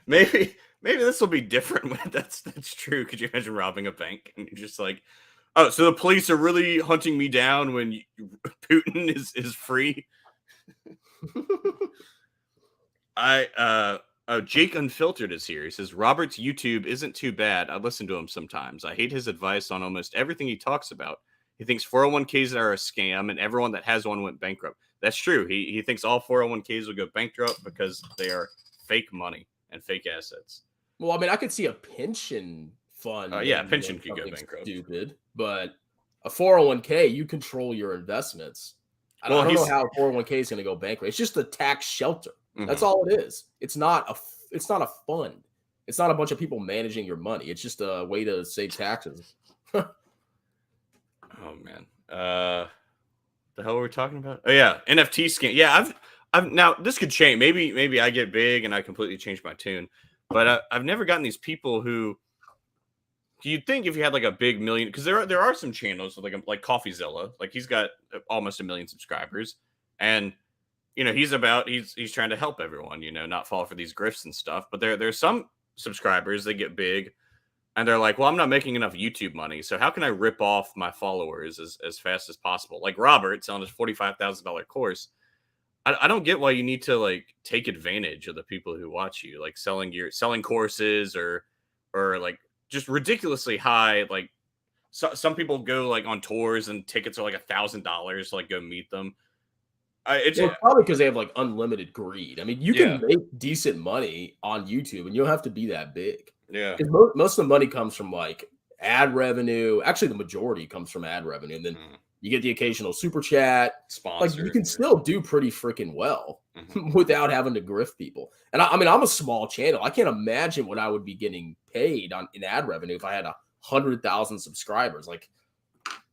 S1: maybe this will be different when that's true. Could you imagine robbing a bank and you're just like, oh, so the police are really hunting me down when Putin is free? Jake Unfiltered is here. He says Robert's YouTube isn't too bad. I listen to him sometimes. I hate his advice on almost everything he talks about. He thinks 401ks are a scam and everyone that has one went bankrupt. That's true. He thinks all 401ks will go bankrupt because they are fake money and fake assets.
S2: Well, I mean, I could see a pension fund.
S1: Yeah, pension could go bankrupt.
S2: Stupid, but a 401k, you control your investments. I don't know how a 401k is going to go bankrupt. It's just a tax shelter. Mm-hmm. That's all it is. It's not a fund. It's not a bunch of people managing your money. It's just a way to save taxes.
S1: Oh man, the hell were we talking about? Oh yeah, NFT scam. Yeah, I've now this could change. Maybe I get big and I completely change my tune. But I've never gotten these people who you'd think if you had like a big million, because there are some channels like CoffeeZilla, like he's got almost 1 million subscribers, and he's trying to help everyone, not fall for these grifts and stuff. But there's some subscribers, they get big and they're like, well, I'm not making enough YouTube money, so how can I rip off my followers as fast as possible? Like Robert selling his $45,000 course. I don't get why you need to like take advantage of the people who watch you, like selling courses or like just ridiculously high. Like some people go like on tours and tickets are like $1,000 to like go meet them.
S2: It's probably because they have like unlimited greed. I mean, you can make decent money on YouTube and you don't have to be that big.
S1: Yeah.
S2: Most of the money comes from like ad revenue. Actually, the majority comes from ad revenue. And then you get the occasional super chat.
S1: Sponsor.
S2: Like you can still do pretty freaking well without having to grift people. And I mean, I'm a small channel. I can't imagine what I would be getting paid in ad revenue if I had 100,000 subscribers. Like,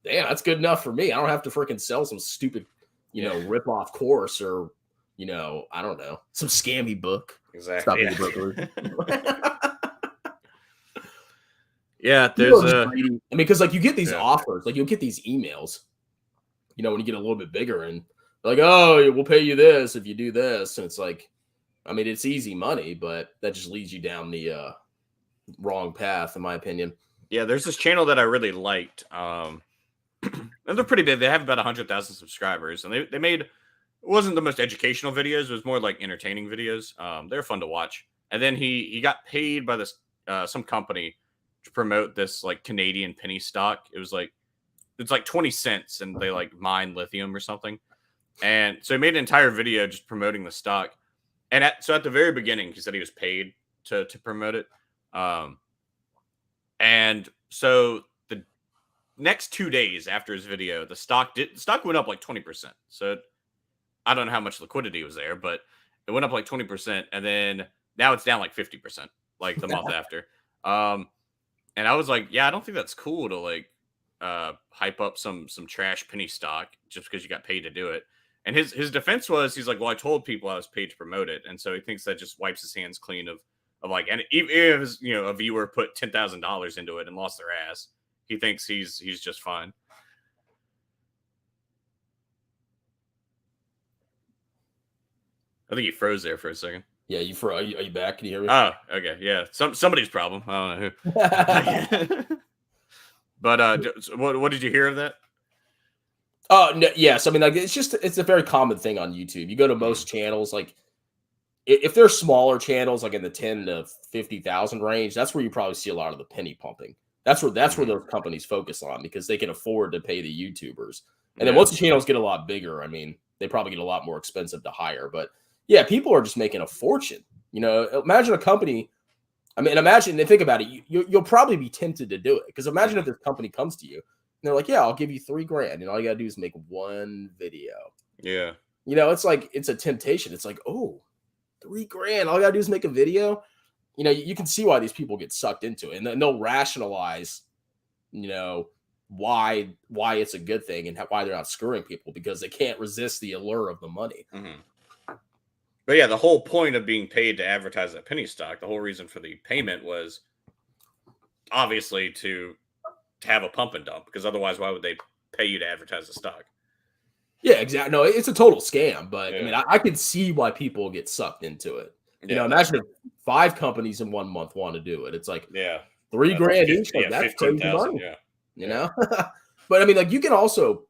S2: damn, that's good enough for me. I don't have to freaking sell some stupid rip off course or, I don't know, some scammy book.
S1: Exactly. Yeah, there's
S2: because like you get these offers, like you'll get these emails, when you get a little bit bigger and like, oh, we'll pay you this if you do this. And it's like, I mean, it's easy money, but that just leads you down the wrong path, in my opinion.
S1: Yeah, there's this channel that I really liked. And they're pretty big. They have about 100,000 subscribers, and they made, it wasn't the most educational videos. It was more like entertaining videos. They're fun to watch. And then he got paid by this some company to promote this like Canadian penny stock. It's like 20 cents, and they like mine lithium or something. And so he made an entire video just promoting the stock. And so at the very beginning, he said he was paid to promote it. And so the next 2 days after his video, the stock went up like 20%. So I don't know how much liquidity was there, but it went up like 20%. And then now it's down like 50%, like the month after. And I was like, yeah, I don't think that's cool to like hype up some trash penny stock just because you got paid to do it. And his defense was, he's like, well, I told people I was paid to promote it. And so he thinks that just wipes his hands clean of like, and even if a viewer put $10,000 into it and lost their ass, he thinks he's just fine. I think he froze there for a second.
S2: Yeah, you froze. Are you back? Can you hear me?
S1: Oh, okay. Yeah, somebody's problem. I don't know who. But what did you hear of that?
S2: Oh, no, yes. I mean, like it's a very common thing on YouTube. You go to most channels, like if they're smaller channels, like in the 10 to 50,000 range, that's where you probably see a lot of the penny pumping. That's where those companies focus on, because they can afford to pay the YouTubers. And then once the channels get a lot bigger, I mean, they probably get a lot more expensive to hire. But yeah, people are just making a fortune. Imagine a company. I mean, imagine and think about it. You'll probably be tempted to do it, because imagine if this company comes to you and they're like, "Yeah, I'll give you $3,000, and all you gotta do is make one video."
S1: Yeah,
S2: it's like it's a temptation. It's like, oh, $3,000, all you gotta do is make a video. You can see why these people get sucked into it, and then they'll rationalize, why it's a good thing and why they're not screwing people, because they can't resist the allure of the money.
S1: Mm-hmm. But yeah, the whole point of being paid to advertise that penny stock, the whole reason for the payment was obviously to have a pump and dump, because otherwise, why would they pay you to advertise the stock?
S2: Yeah, exactly. No, it's a total scam, but I mean, I can see why people get sucked into it. You know, imagine if 5 companies in 1 month want to do it. It's like $3 grand each. Like, that's crazy money. You know? But I mean, like, you can also,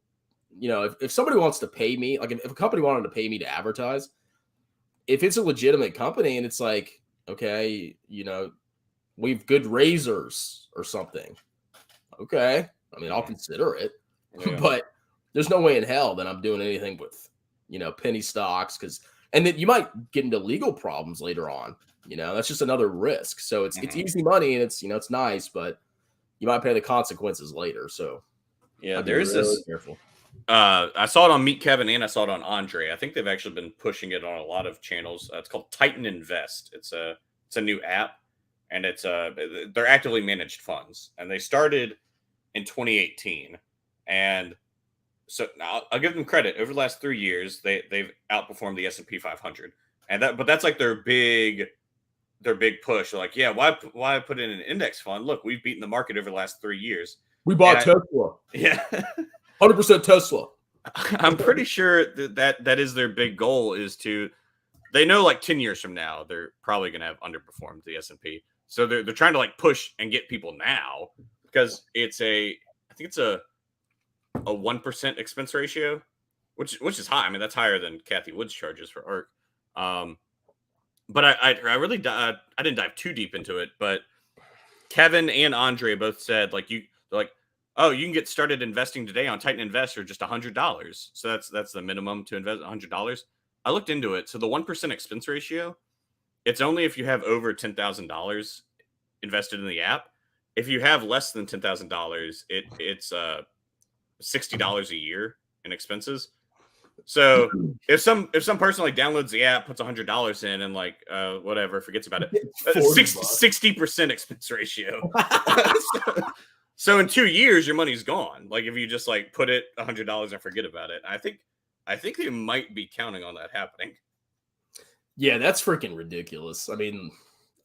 S2: you know, if somebody wants to pay me, like if a company wanted to pay me to advertise, if it's a legitimate company and it's like, okay, you know, we've good razors or something. Okay. I mean, I'll consider it, but there's no way in hell that I'm doing anything with, you know, penny stocks, and then you might get into legal problems later on. You know, that's just another risk. So it's easy money and it's, you know, it's nice, but you might pay the consequences later. So
S1: there's really this
S2: careful.
S1: I saw it on Meet Kevin and I saw it on Andre. I think they've actually been pushing it on a lot of channels. It's called Titan Invest. It's a new app, and they're actively managed funds, and they started in 2018. And so now I'll give them credit. Over the last 3 years, they've outperformed the S&P 500, but that's like their big push. They're like, why put in an index fund? Look, we've beaten the market over the last 3 years.
S2: We bought Tesla. 100% Tesla.
S1: I'm pretty sure that is their big goal, is to, they know like 10 years from now, they're probably going to have underperformed the S&P. So they're trying to like push and get people now, because I think it's a 1% expense ratio, which is high. I mean, that's higher than Kathy Wood's charges for ARK. But I really I didn't dive too deep into it, but Kevin and Andre both said like, they're like, oh, you can get started investing today on Titan Invest for just $100. So that's the minimum to invest, $100. I looked into it. So the 1% expense ratio, it's only if you have over $10,000 invested in the app. If you have less than $10,000, it's $60 a year in expenses. So if some person like downloads the app, puts $100 in, and like whatever, forgets about it, 60% expense ratio. So in 2 years, your money's gone. Like if you just like put it $100 and forget about it. I think they might be counting on that happening.
S2: Yeah, that's freaking ridiculous. I mean,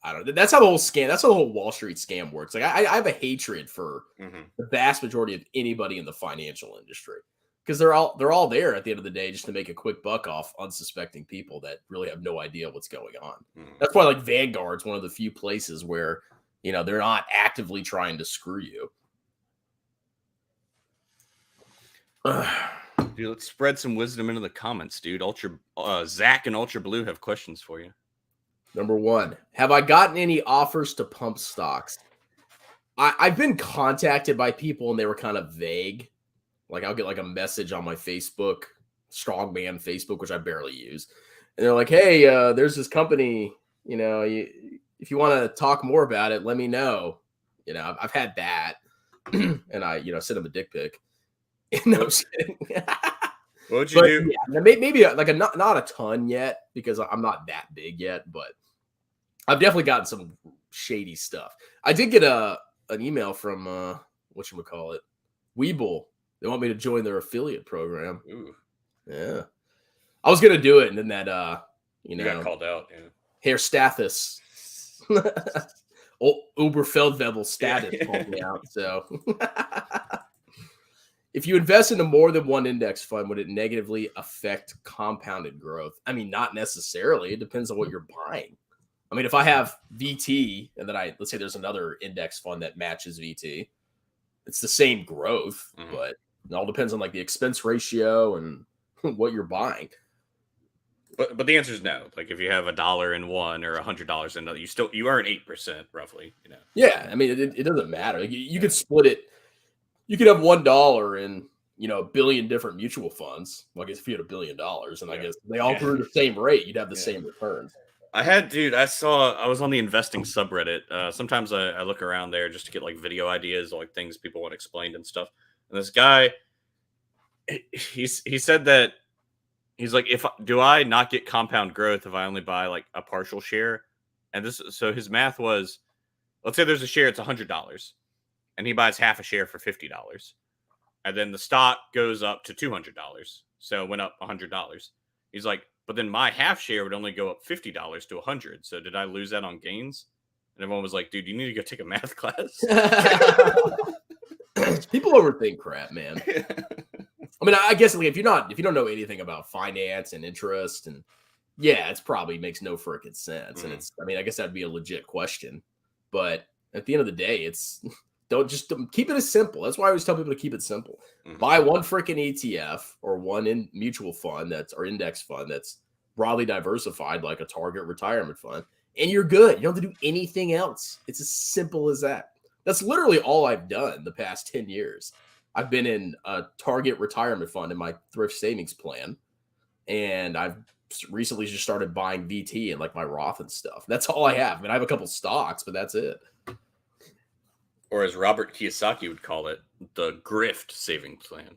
S2: I don't know. That's how the whole scam. That's how the whole Wall Street scam works. Like I have a hatred for the vast majority of anybody in the financial industry, because they're all there at the end of the day just to make a quick buck off unsuspecting people that really have no idea what's going on. That's why like Vanguard's one of the few places where, you know, they're not actively trying to screw you.
S1: Dude, let's spread some wisdom into the comments, dude. Zach and Ultra Blue have questions for you.
S2: Number 1, have I gotten any offers to pump stocks? I've been contacted by people and they were kind of vague. Like I'll get like a message on my Facebook, Strongman Facebook, which I barely use. And they're like, hey, there's this company, you know, if you want to talk more about it, let me know. You know, I've had that. And I, you know, sent them a dick pic. No, I'm just kidding.
S1: What would you do?
S2: Yeah, maybe like not a ton yet, because I'm not that big yet, but I've definitely gotten some shady stuff. I did get an email from whatchamacallit, Webull. They want me to join their affiliate program.
S1: Ooh.
S2: Yeah. I was gonna do it, and then that you
S1: got called out. Yeah.
S2: Herr Stathis. Uberfeldwebel status called me out. So if you invest into more than one index fund, would it negatively affect compounded growth? I mean, not necessarily. It depends on what you're buying. I mean, if I have VT and then let's say there's another index fund that matches VT, it's the same growth, but it all depends on like the expense ratio and what you're buying.
S1: But the answer is no. Like if you have $1 in one or $100 in another, you earn 8% roughly. You know.
S2: Yeah, I mean it doesn't matter. You could split it. You could have $1 in, you know, a billion different mutual funds. Well, I guess if you had $1 billion, and I guess they all grew the same rate, you'd have the same returns.
S1: I was on the investing subreddit. Sometimes I look around there just to get like video ideas, like things people want explained and stuff. And this guy, he said that he's like, do I not get compound growth if I only buy like a partial share? And so his math was, let's say there's a share, it's $100. And he buys half a share for $50. And then the stock goes up to $200. So it went up $100. He's like, but then my half share would only go up $50 to $100. So did I lose that on gains? And everyone was like, dude, you need to go take a math class.
S2: People overthink crap, man. I mean, I guess like, if you don't know anything about finance and interest and, Yeah, it's probably makes no freaking sense. And
S1: Mhm.
S2: it's, I mean, I guess that'd be a legit question. But at the end of the day, it's don't keep it as simple. That's why I always tell people to keep it simple.
S1: Mhm.
S2: Buy one freaking ETF or one in mutual fund that's or index fund that's broadly diversified, like a target retirement fund, and you're good. You don't have to do anything else. It's as simple as that. That's literally all I've done the past 10 years. I've been in a target retirement fund in my thrift savings plan, and I've recently just started buying VT and like my Roth and stuff. That's all I have. I mean, I have a couple stocks, but that's it.
S1: Or as Robert Kiyosaki would call it, the grift saving plan.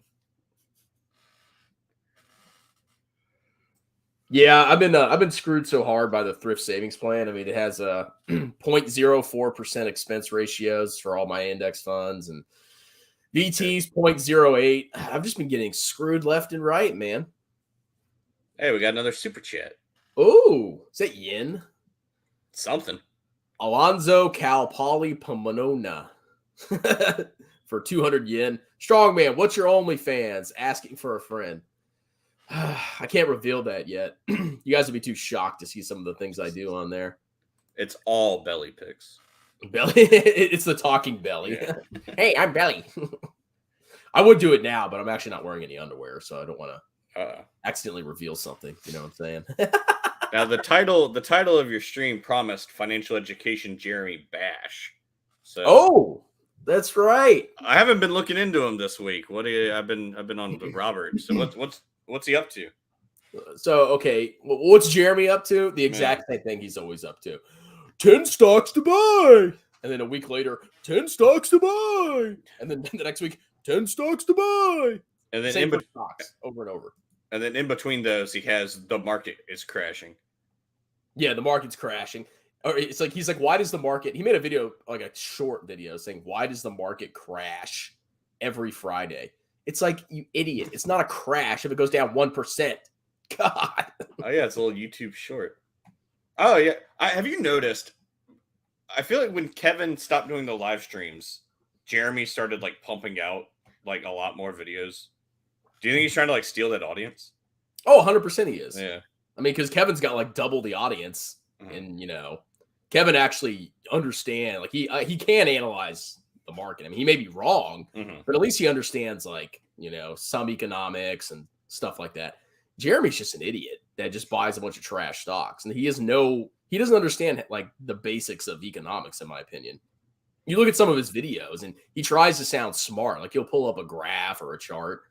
S2: Yeah, I've been screwed so hard by the thrift savings plan. I mean, it has a 0.04% expense ratios for all my index funds and VT's 0.08. I've just been getting screwed left and right, man.
S1: Hey, we got another super chat.
S2: Oh, is that yin?
S1: Something.
S2: Alonzo Calpali Pomona for 200 yen. Strongman, what's your OnlyFans? Asking for a friend. I can't reveal that yet. You guys would be too shocked to see some of the things I do on there.
S1: It's all belly pics.
S2: Belly. It's the talking belly.
S1: Yeah.
S2: Hey, I'm Belly. I would do it now, but I'm actually not wearing any underwear, so I don't want to accidentally reveal something. You know what I'm saying?
S1: Now the title of your stream promised financial education Jeremy Bash. So
S2: oh, that's right.
S1: I haven't been looking into him this week. What do you? I've been on with Robert. So what's he up to?
S2: So okay, what's Jeremy up to? The exact same thing he's always up to. 10 stocks to buy. And then a week later, 10 stocks to buy. And then the next week, 10 stocks to buy.
S1: And then
S2: same stocks over and over.
S1: And then in between those, he has the market is crashing.
S2: Yeah, the market's crashing. Or it's like he's like, why does the market? He made a video, like a short video, saying, why does the market crash every Friday? It's like, you idiot. It's not a crash if it goes down 1%. God.
S1: Oh yeah, it's a little YouTube short. Oh yeah, have you noticed? I feel like when Kevin stopped doing the live streams, Jeremy started like pumping out like a lot more videos. Do you think he's trying to like steal that audience?
S2: Oh, 100% he is.
S1: Yeah.
S2: I mean, because Kevin's got like double the audience, and you know, Kevin actually understands. Like he can analyze the market. I mean, he may be wrong, but at least he understands like some economics and stuff like that. Jeremy's just an idiot that just buys a bunch of trash stocks, and he doesn't understand like the basics of economics, in my opinion. You look at some of his videos, and he tries to sound smart. Like he'll pull up a graph or a chart,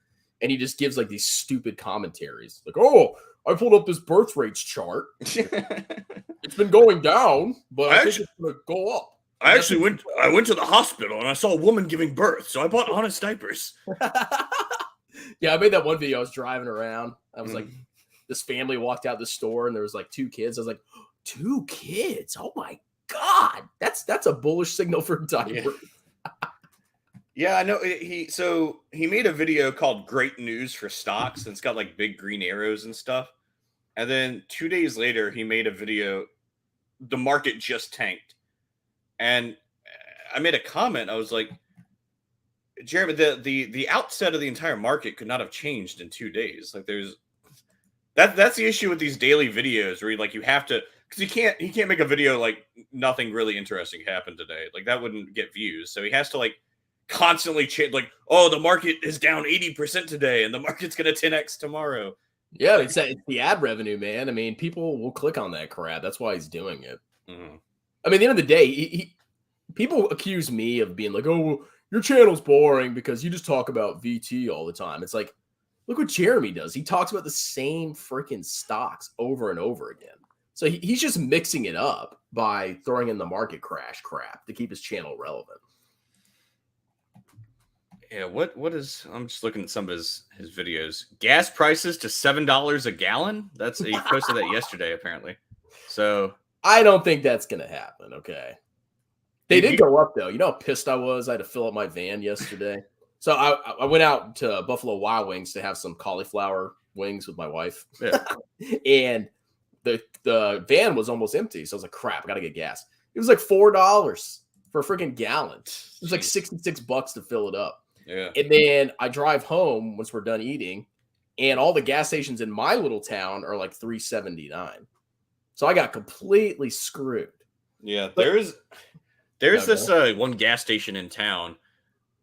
S2: and he just gives like these stupid commentaries, like, "Oh, I pulled up this birth rates chart. It's been going down, but I think it's going to go up."
S1: I went to the hospital and I saw a woman giving birth, so I bought Honest diapers.
S2: Yeah, I made that one video. I was driving around. I was like, this family walked out the store and there was like 2 kids. I was like, 2 kids? Oh my God. That's a bullish signal for diapers.
S1: Yeah, I know. He made a video called Great News for Stocks, and it's got like big green arrows and stuff. And then 2 days later, he made a video, the market just tanked. And I made a comment. I was like, Jeremy, the outset of the entire market could not have changed in 2 days. Like that's the issue with these daily videos where you have to, because he can't make a video like nothing really interesting happened today. Like that wouldn't get views. So he has to like constantly change, like, oh, the market is down 80% today and the market's gonna 10x tomorrow.
S2: Yeah, it's the ad revenue, man. I mean, people will click on that crap. That's why he's doing it. I mean, at the end of the day, people accuse me of being like, "Oh, well, your channel's boring because you just talk about VT all the time." It's like, look what Jeremy does. He talks about the same freaking stocks over and over again. So he's just mixing it up by throwing in the market crash crap to keep his channel relevant.
S1: Yeah, what is? I'm just looking at some of his videos. Gas prices to $7 a gallon. He posted that yesterday, apparently. So
S2: I don't think that's gonna happen. Okay, they did go up though. You know how pissed I was? I had to fill up my van yesterday. So I went out to Buffalo Wild Wings to have some cauliflower wings with my wife.
S1: Yeah.
S2: And the van was almost empty. So I was like, crap, I gotta get gas. It was like $4 for a freaking gallon. It was like $66 to fill it up.
S1: Yeah.
S2: And then I drive home once we're done eating, And all the gas stations in my little town are like $3.79. So I got completely screwed.
S1: Yeah,
S2: But-
S1: there's this one gas station in town.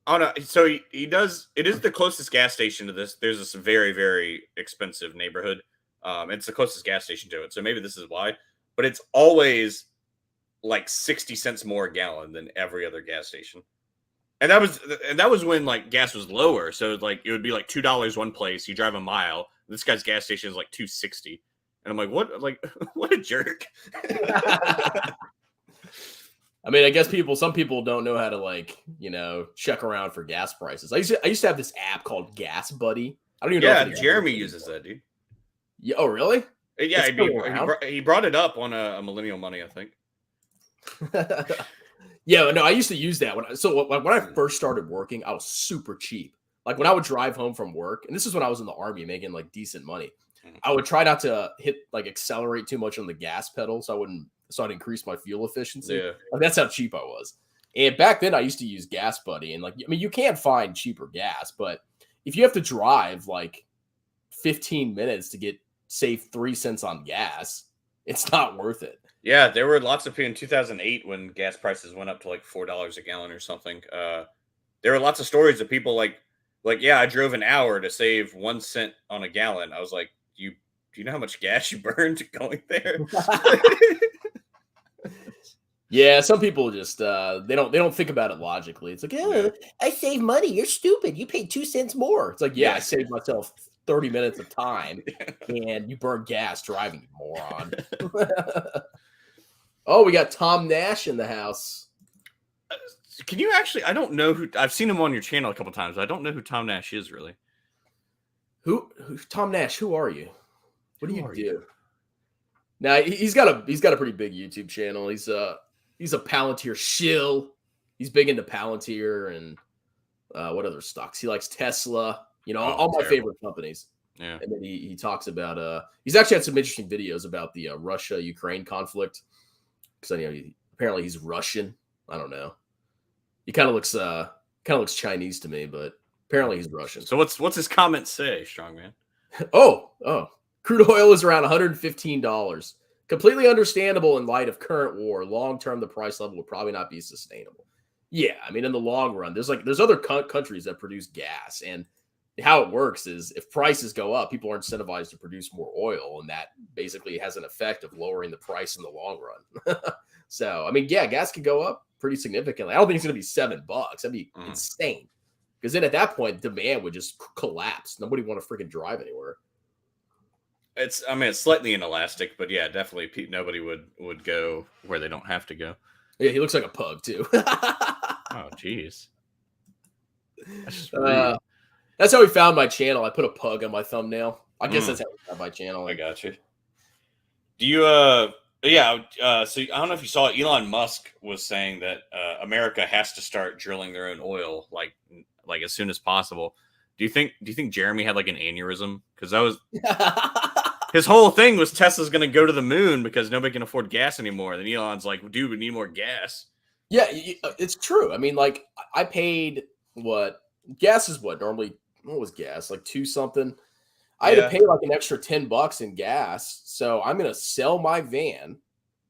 S1: Oh no, so he does. It is the closest gas station to this. There's this very, very expensive neighborhood. It's the closest gas station to it. So maybe this is why. But it's always like 60 cents more a gallon than every other gas station. And that was when like gas was lower. So like it would be like $2 one place. You drive a mile. This guy's gas station is like $2.60. And I'm like, what? Like, what a jerk.
S2: I mean, I guess some people don't know how to like, check around for gas prices. I used to have this app called Gas Buddy. I don't even know.
S1: Yeah, Jeremy uses that, dude.
S2: Yeah. Oh, really?
S1: Yeah, he brought it up on a Millennial Money, I think.
S2: Yeah, no, I used to use that when I first started working, I was super cheap. Like when I would drive home from work, and this is when I was in the army making like decent money. I would try not to accelerate too much on the gas pedal, so I'd increase my fuel efficiency.
S1: Yeah,
S2: like that's how cheap I was. And back then, I used to use Gas Buddy, and you can't find cheaper gas, but if you have to drive like 15 minutes to save 3 cents on gas, it's not worth it.
S1: Yeah, there were lots of people in 2008 when gas prices went up to like $4 a gallon or something. There were lots of stories of people like, yeah, I drove an hour to save 1 cent on a gallon. I was like, do you know how much gas you burned going there?
S2: Yeah, some people just they don't think about it logically. It's like, oh, I save money. You're stupid. You paid 2 cents more. It's like, yeah, I saved myself 30 minutes of time, and you burn gas driving, you moron. Oh, we got Tom Nash in the house.
S1: Can you actually? I don't know who. I've seen him on your channel a couple times, but I don't know who Tom Nash is really.
S2: Who Tom Nash? Who are you? What do you do? Now he's got a pretty big YouTube channel. He's a Palantir shill. He's big into Palantir and what other stocks? He likes Tesla. All my favorite companies.
S1: Yeah.
S2: And then he talks about he's actually had some interesting videos about the Russia-Ukraine conflict. Because apparently he's Russian. I don't know. He kind of looks Chinese to me, but apparently he's Russian.
S1: So what's his comment say, Strongman?
S2: Oh, crude oil is around $115. Completely understandable in light of current war. Long term, the price level will probably not be sustainable. Yeah, I mean, in the long run, there's other countries that produce gas, and how it works is if prices go up, people are incentivized to produce more oil, and that basically has an effect of lowering the price in the long run. So, I mean, yeah, gas could go up pretty significantly. I don't think it's going to be $7. That'd be insane. Because then at that point, demand would just collapse. Nobody want to freaking drive anywhere.
S1: It's slightly inelastic, but yeah, definitely nobody would go where they don't have to go.
S2: Yeah, he looks like a pug too.
S1: Oh, jeez.
S2: That's how he found my channel. I put a pug on my thumbnail. I guess that's how he found my channel.
S1: I got you. Do you so I don't know if you saw Elon Musk was saying that America has to start drilling their own oil like as soon as possible. Do you think Jeremy had like an aneurysm? Because that was his whole thing was Tesla's going to go to the moon because nobody can afford gas anymore. And then Elon's like, dude, we need more gas.
S2: Yeah, it's true. I mean, like I paid gas is normally, what was gas? Like 2 something. I had to pay like an extra $10 in gas. So I'm going to sell my van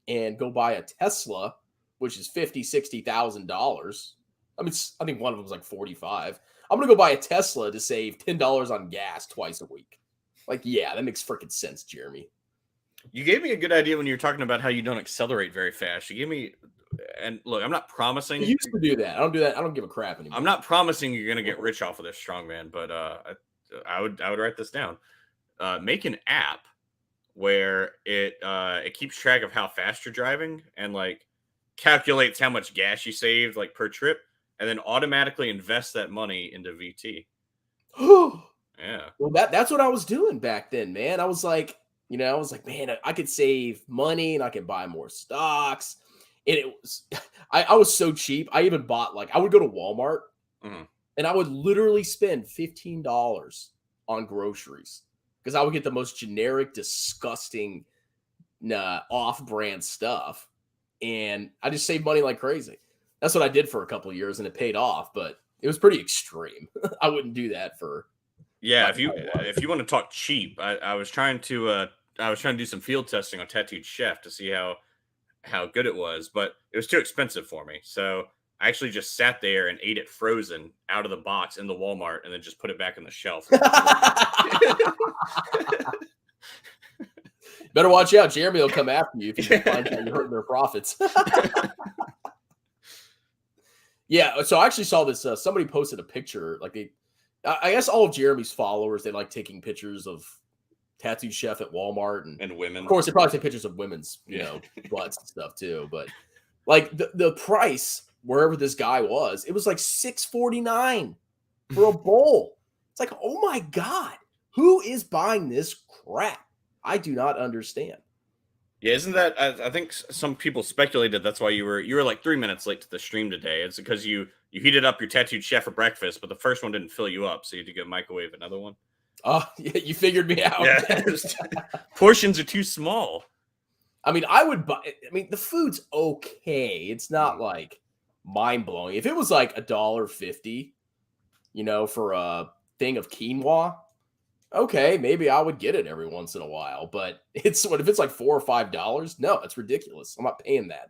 S2: and go buy a Tesla, which is $50,000-$60,000. I mean, I think one of them was like 45. I'm going to go buy a Tesla to save $10 on gas twice a week. Like, yeah, that makes freaking sense, Jeremy.
S1: You gave me a good idea when you were talking about how you don't accelerate very fast. You gave me, and look, I'm not promising.
S2: I used to do that. I don't do that. I don't give a crap anymore.
S1: I'm not promising you're going to get rich off of this, Strongman, but I would write this down. Make an app where it keeps track of how fast you're driving and like calculates how much gas you saved like per trip, and then automatically invest that money into VT. Yeah.
S2: Well, that's what I was doing back then, man. I was like, man, I could save money and I could buy more stocks. And it was, I was so cheap. I even bought I would go to Walmart and I would literally spend $15 on groceries because I would get the most generic, disgusting, off-brand stuff. And I just saved money like crazy. That's what I did for a couple of years and it paid off, but it was pretty extreme. I wouldn't do that for.
S1: Yeah, if you want to talk cheap, I was trying to do some field testing on Tattooed Chef to see how good it was, but it was too expensive for me. So I actually just sat there and ate it frozen out of the box in the Walmart, and then just put it back on the shelf.
S2: Better watch out. Jeremy will come after you if you find out you're hurting their profits. Yeah, so I actually saw this. Somebody posted a picture. Like I guess all of Jeremy's followers, they like taking pictures of Tattooed Chef at Walmart
S1: and women.
S2: Of course, they probably take pictures of women's, butts and stuff too. But like the price wherever this guy was, it was like $6.49 for a bowl. It's like, oh my God, who is buying this crap? I do not understand.
S1: Yeah, isn't that? I think some people speculated that's why you were like 3 minutes late to the stream today. It's because you heated up your Tattooed Chef for breakfast, but the first one didn't fill you up, so you had to go microwave another one.
S2: Oh, yeah, you figured me out.
S1: Yeah, portions are too small.
S2: I mean, I would buy. I mean, the food's okay. It's not like mind blowing. If it was like $1.50, for a thing of quinoa, okay, maybe I would get it every once in a while. But if it's like $4 or $5, no, that's ridiculous. I'm not paying that.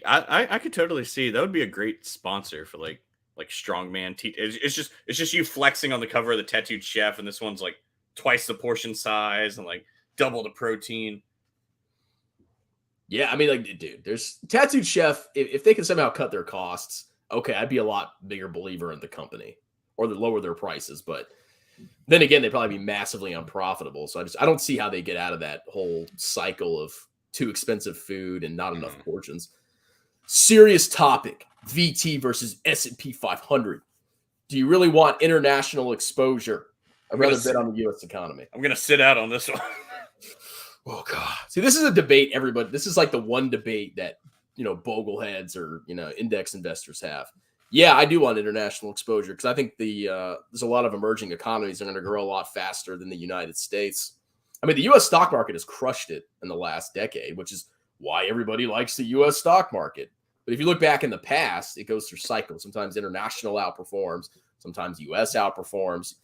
S1: I could totally see that would be a great sponsor for like strongman. It's just you flexing on the cover of the Tattooed Chef, and this one's like twice the portion size and like double the protein.
S2: Yeah, I mean, like, dude, there's Tattooed Chef. If they can somehow cut their costs, okay, I'd be a lot bigger believer in the company, or they lower their prices. But then again, they'd probably be massively unprofitable. So I don't see how they get out of that whole cycle of too expensive food and not enough portions. Serious topic: VT versus S&P 500. Do you really want international exposure? I'd rather bet on the U.S. economy.
S1: I'm gonna sit out on this one.
S2: Oh God! See, this is a debate. Everybody, this is like the one debate that bogleheads or index investors have. Yeah, I do want international exposure because I think there's a lot of emerging economies that are going to grow a lot faster than the United States. I mean, the U.S. stock market has crushed it in the last decade, which is why everybody likes the U.S. stock market. But if you look back in the past, it goes through cycles. Sometimes international outperforms, sometimes U.S. outperforms.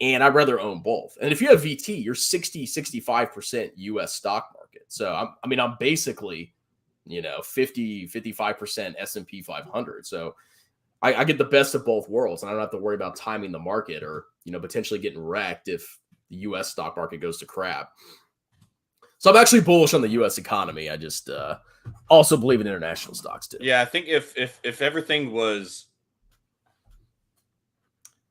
S2: And I'd rather own both. And if you have VT, you're 65% U.S. stock market. So, I'm basically, 55% S&P 500. So I get the best of both worlds. And I don't have to worry about timing the market or, potentially getting wrecked if the U.S. stock market goes to crap. So I'm actually bullish on the U.S. economy. I just also believe in international stocks too.
S1: Yeah, I think if everything was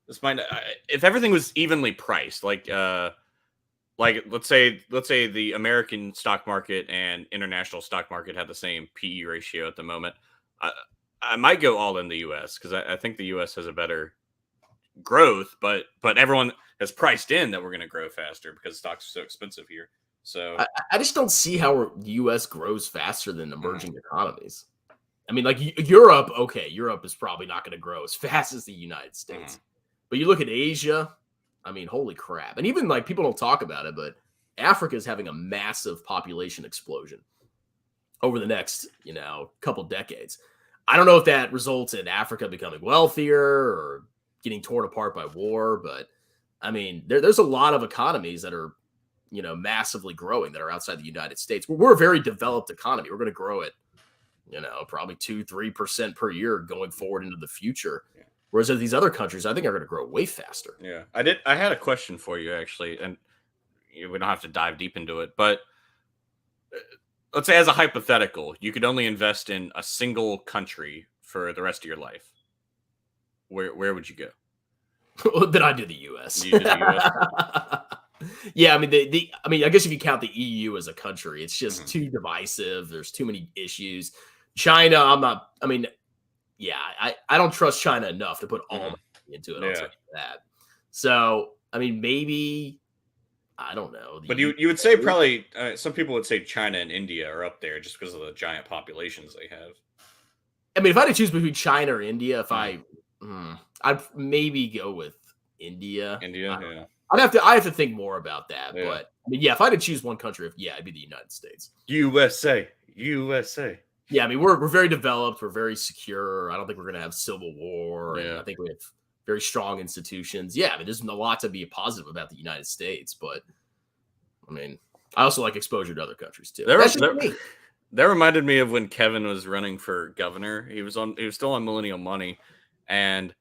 S1: if everything was evenly priced, like let's say the American stock market and international stock market had the same PE ratio at the moment, I might go all in the U.S. because I think the U.S. has a better growth, but everyone has priced in that we're going to grow faster because stocks are so expensive here. So
S2: I just don't see how the U.S. grows faster than emerging economies. I mean, like Europe, okay, Europe is probably not going to grow as fast as the United States. But you look at Asia, I mean, holy crap. And even like people don't talk about it, but Africa is having a massive population explosion over the next, couple decades. I don't know if that results in Africa becoming wealthier or getting torn apart by war, but I mean, there's a lot of economies that are, massively growing that are outside the United States. We're a very developed economy. We're going to grow it, probably 2-3% per year going forward into the future. Yeah. Whereas these other countries, I think are going to grow way faster.
S1: Yeah, I had a question for you actually, and we don't have to dive deep into it, but let's say as a hypothetical, you could only invest in a single country for the rest of your life. Where would you go?
S2: Then I do the U.S. You do the U.S. Yeah, I mean, I guess if you count the EU as a country, it's just too divisive. There's too many issues. China, I don't trust China enough to put all my money into it. I'll tell you that. So, I mean, maybe, I don't know.
S1: But you would say probably, some people would say China and India are up there just because of the giant populations they have.
S2: I mean, if I had to choose between China or India, I'd maybe go with India.
S1: Yeah.
S2: I have to think more about that. Yeah. But I mean, if I had to choose one country, it'd be the United States.
S1: USA.
S2: Yeah, I mean, we're very developed. We're very secure. I don't think we're going to have civil war. Yeah. And I think we have very strong institutions. Yeah, I mean, there's a lot to be positive about the United States, but I mean, I also like exposure to other countries too. That's just me.
S1: That reminded me of when Kevin was running for governor. He was still on Millennial Money, and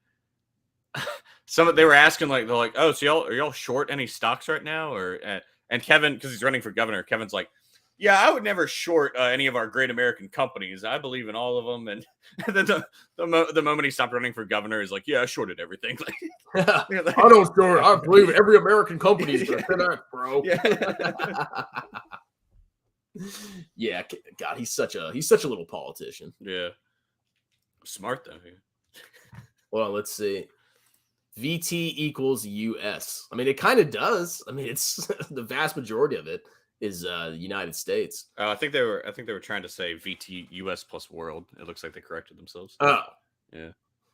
S1: they were asking they're like, oh, so are y'all short any stocks right now? Or and Kevin, because he's running for governor, Kevin's like, yeah, I would never short any of our great American companies. I believe in all of them. And then the moment he stopped running for governor, he's like, yeah, I shorted everything.
S2: I don't short. I believe every American company is going to 10x, bro. Yeah, God, he's such a little politician.
S1: Yeah, smart though.
S2: Well, let's see. VT equals US. I mean, it kind of does. I mean, it's the vast majority of it is the United States.
S1: I think they were trying to say VT US plus world. It looks like they corrected themselves.
S2: Oh,
S1: yeah.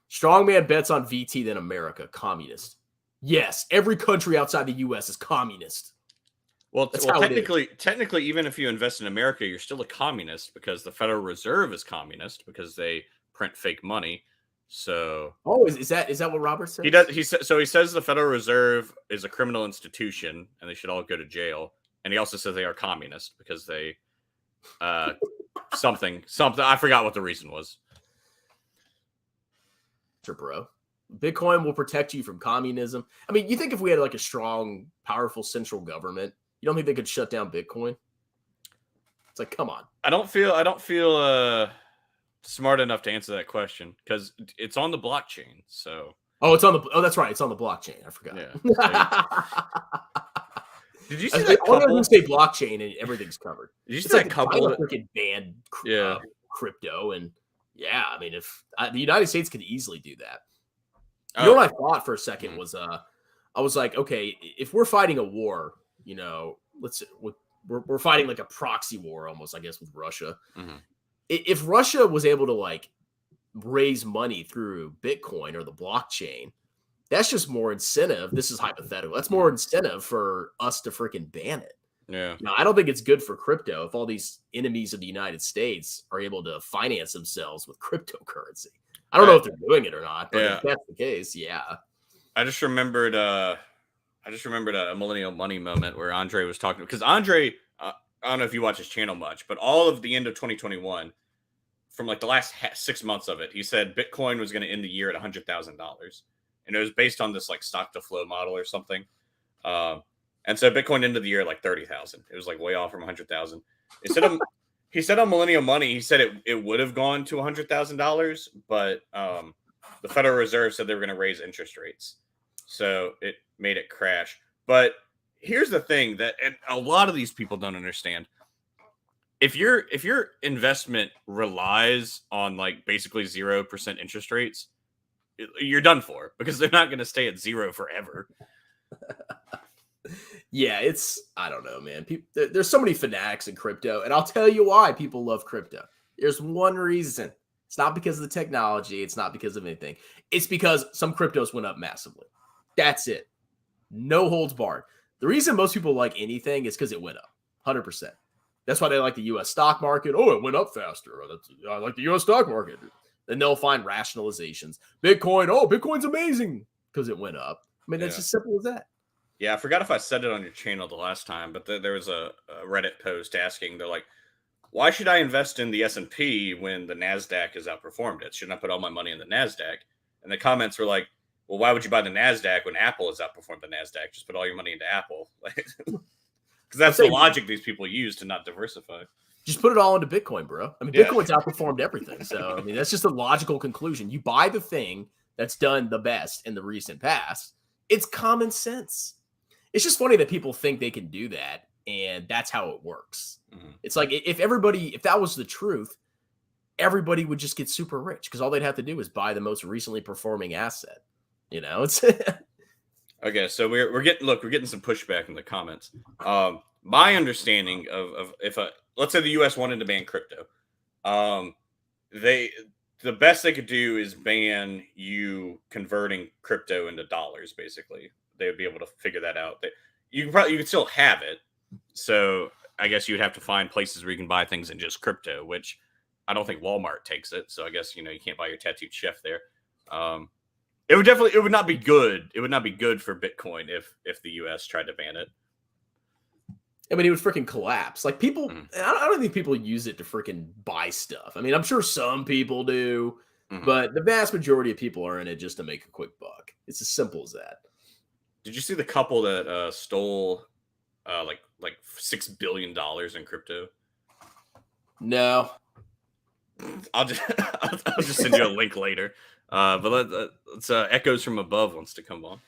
S2: Strongman bets on VT than America. Communist. Yes, every country outside the US is communist.
S1: Well, technically, even if you invest in America, you're still a communist because the Federal Reserve is communist because they print fake money. So,
S2: is that what Robert says?
S1: He says the Federal Reserve is a criminal institution and they should all go to jail. And he also says they are communist because they something. I forgot what the reason was.
S2: Bro, Bitcoin will protect you from communism. I mean, you think if we had like a strong, powerful central government, you don't think they could shut down Bitcoin? It's like, come on.
S1: I don't feel smart enough to answer that question because it's on the blockchain. So
S2: that's right, it's on the blockchain. I forgot.
S1: Yeah. Did you see
S2: that? All I say blockchain and everything's covered.
S1: Did you see that couple
S2: of freaking banned crypto? And yeah, I mean, if the United States could easily do that. You know what I thought for a second was I was like, okay, if we're fighting a war, you know, we're fighting like a proxy war almost, I guess, with Russia.
S1: Mm-hmm.
S2: If Russia was able to like raise money through Bitcoin or the blockchain, that's just more incentive. This is hypothetical. That's more incentive for us to freaking ban it.
S1: Yeah.
S2: Now, I don't think it's good for crypto if all these enemies of the United States are able to finance themselves with cryptocurrency. I don't know if they're doing it or not, but if that's the case, yeah.
S1: I just remembered a Millennial Money moment where Andre was talking, because Andre, I don't know if you watch his channel much, but all of the end of 2021, from like the last 6 months of it, he said Bitcoin was going to end the year at $100,000. And it was based on this like stock to flow model or something. And so Bitcoin ended the year at like 30,000. It was like way off from 100,000. He said on Millennial Money, he said it would have gone to $100,000, but the Federal Reserve said they were going to raise interest rates. So it made it crash. But here's the thing that a lot of these people don't understand. If your investment relies on like basically 0% interest rates, you're done for because they're not going to stay at zero forever.
S2: Yeah, I don't know, man. There's so many fanatics in crypto, and I'll tell you why people love crypto. There's one reason. It's not because of the technology. It's not because of anything. It's because some cryptos went up massively. That's it. No holds barred. The reason most people like anything is because it went up 100%. That's why they like the U.S. stock market. Oh, it went up faster. I like the U.S. stock market. Then they'll find rationalizations. Bitcoin's amazing because it went up. I mean, it's as simple as that.
S1: Yeah, I forgot if I said it on your channel the last time, but there was a Reddit post asking, they're like, why should I invest in the S&P when the NASDAQ has outperformed it? Shouldn't I put all my money in the NASDAQ? And the comments were like, well, why would you buy the NASDAQ when Apple has outperformed the NASDAQ? Just put all your money into Apple. Because that's the logic these people use to not diversify.
S2: Just put it all into Bitcoin, bro. I mean, Bitcoin's outperformed everything. So, I mean, that's just a logical conclusion. You buy the thing that's done the best in the recent past. It's common sense. It's just funny that people think they can do that, and that's how it works. Mm-hmm. It's like if that was the truth, everybody would just get super rich because all they'd have to do is buy the most recently performing asset. You know, it's
S1: okay. So we're getting some pushback in the comments. My understanding of if let's say the U.S. wanted to ban crypto, the best they could do is ban you converting crypto into dollars. Basically, they would be able to figure that out. You could still have it. So I guess you'd have to find places where you can buy things in just crypto, which I don't think Walmart takes it. So I guess you can't buy your tattooed chef there. It would not be good. It would not be good for Bitcoin if the U.S. tried to ban it.
S2: I mean, it would freaking collapse. Like people, I don't think people use it to freaking buy stuff. I mean, I'm sure some people do, but the vast majority of people are in it just to make a quick buck. It's as simple as that.
S1: Did you see the couple that stole like $6 billion in crypto?
S2: No.
S1: I'll just send you a link later. But let's Echoes from Above wants to come on.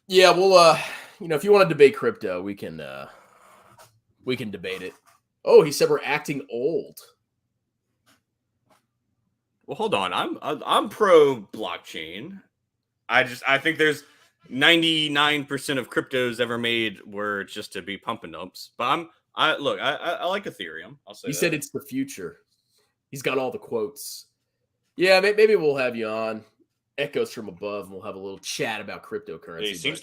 S2: Yeah, well, if you want to debate crypto, we can debate it. Oh, he said we're acting old.
S1: Well, hold on. I'm pro blockchain. I think there's 99% of cryptos ever made were just to be pump and dumps. But I like Ethereum. I'll say
S2: he said it's the future. He's got all the quotes. Yeah, maybe we'll have you on. Echoes from Above, and we'll have a little chat about cryptocurrency.
S1: Yeah, he seems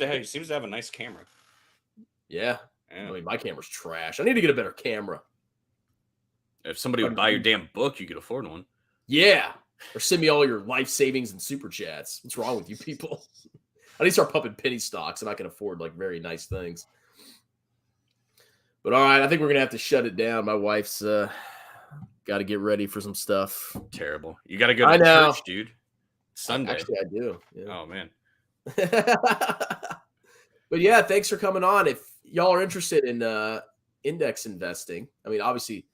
S1: to have a nice camera.
S2: Yeah. I mean, my camera's trash. I need to get a better camera.
S1: If somebody would buy your damn book, you could afford one.
S2: Yeah. Or send me all your life savings and super chats. What's wrong with you people? I need to start pumping penny stocks, and I can afford like very nice things. But all right, I think we're gonna have to shut it down. My wife's got to get ready for some stuff.
S1: Terrible. You got to go to church, dude. Sunday.
S2: Actually, I do. Yeah.
S1: Oh man.
S2: But yeah, thanks for coming on. If y'all are interested in index investing, I mean, obviously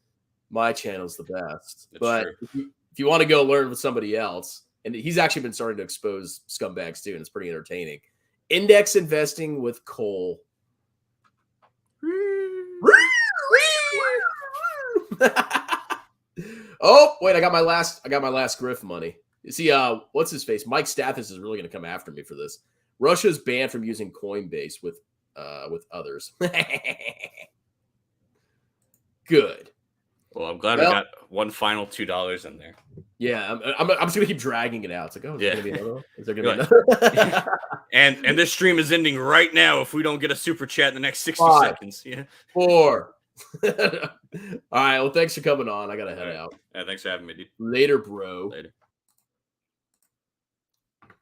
S2: my channel's the best. But if you want to go learn with somebody else, and he's actually been starting to expose scumbags too, and it's pretty entertaining. Index investing with Cole. Oh, wait, I got my last grift money. You see, what's his face? Mike Stathis is really going to come after me for this. Russia's banned from using Coinbase with others. Good.
S1: Well, I'm glad I got one final $2 in there.
S2: Yeah, I'm just gonna keep dragging it out. It's like, oh,
S1: yeah.
S2: Gonna be another one? Is there gonna be another?
S1: and this stream is ending right now if we don't get a super chat in the next 60 seconds. Yeah.
S2: 4. All right. Well, thanks for coming on. I gotta head out.
S1: Yeah, thanks for having me, dude.
S2: Later, bro.
S1: Later.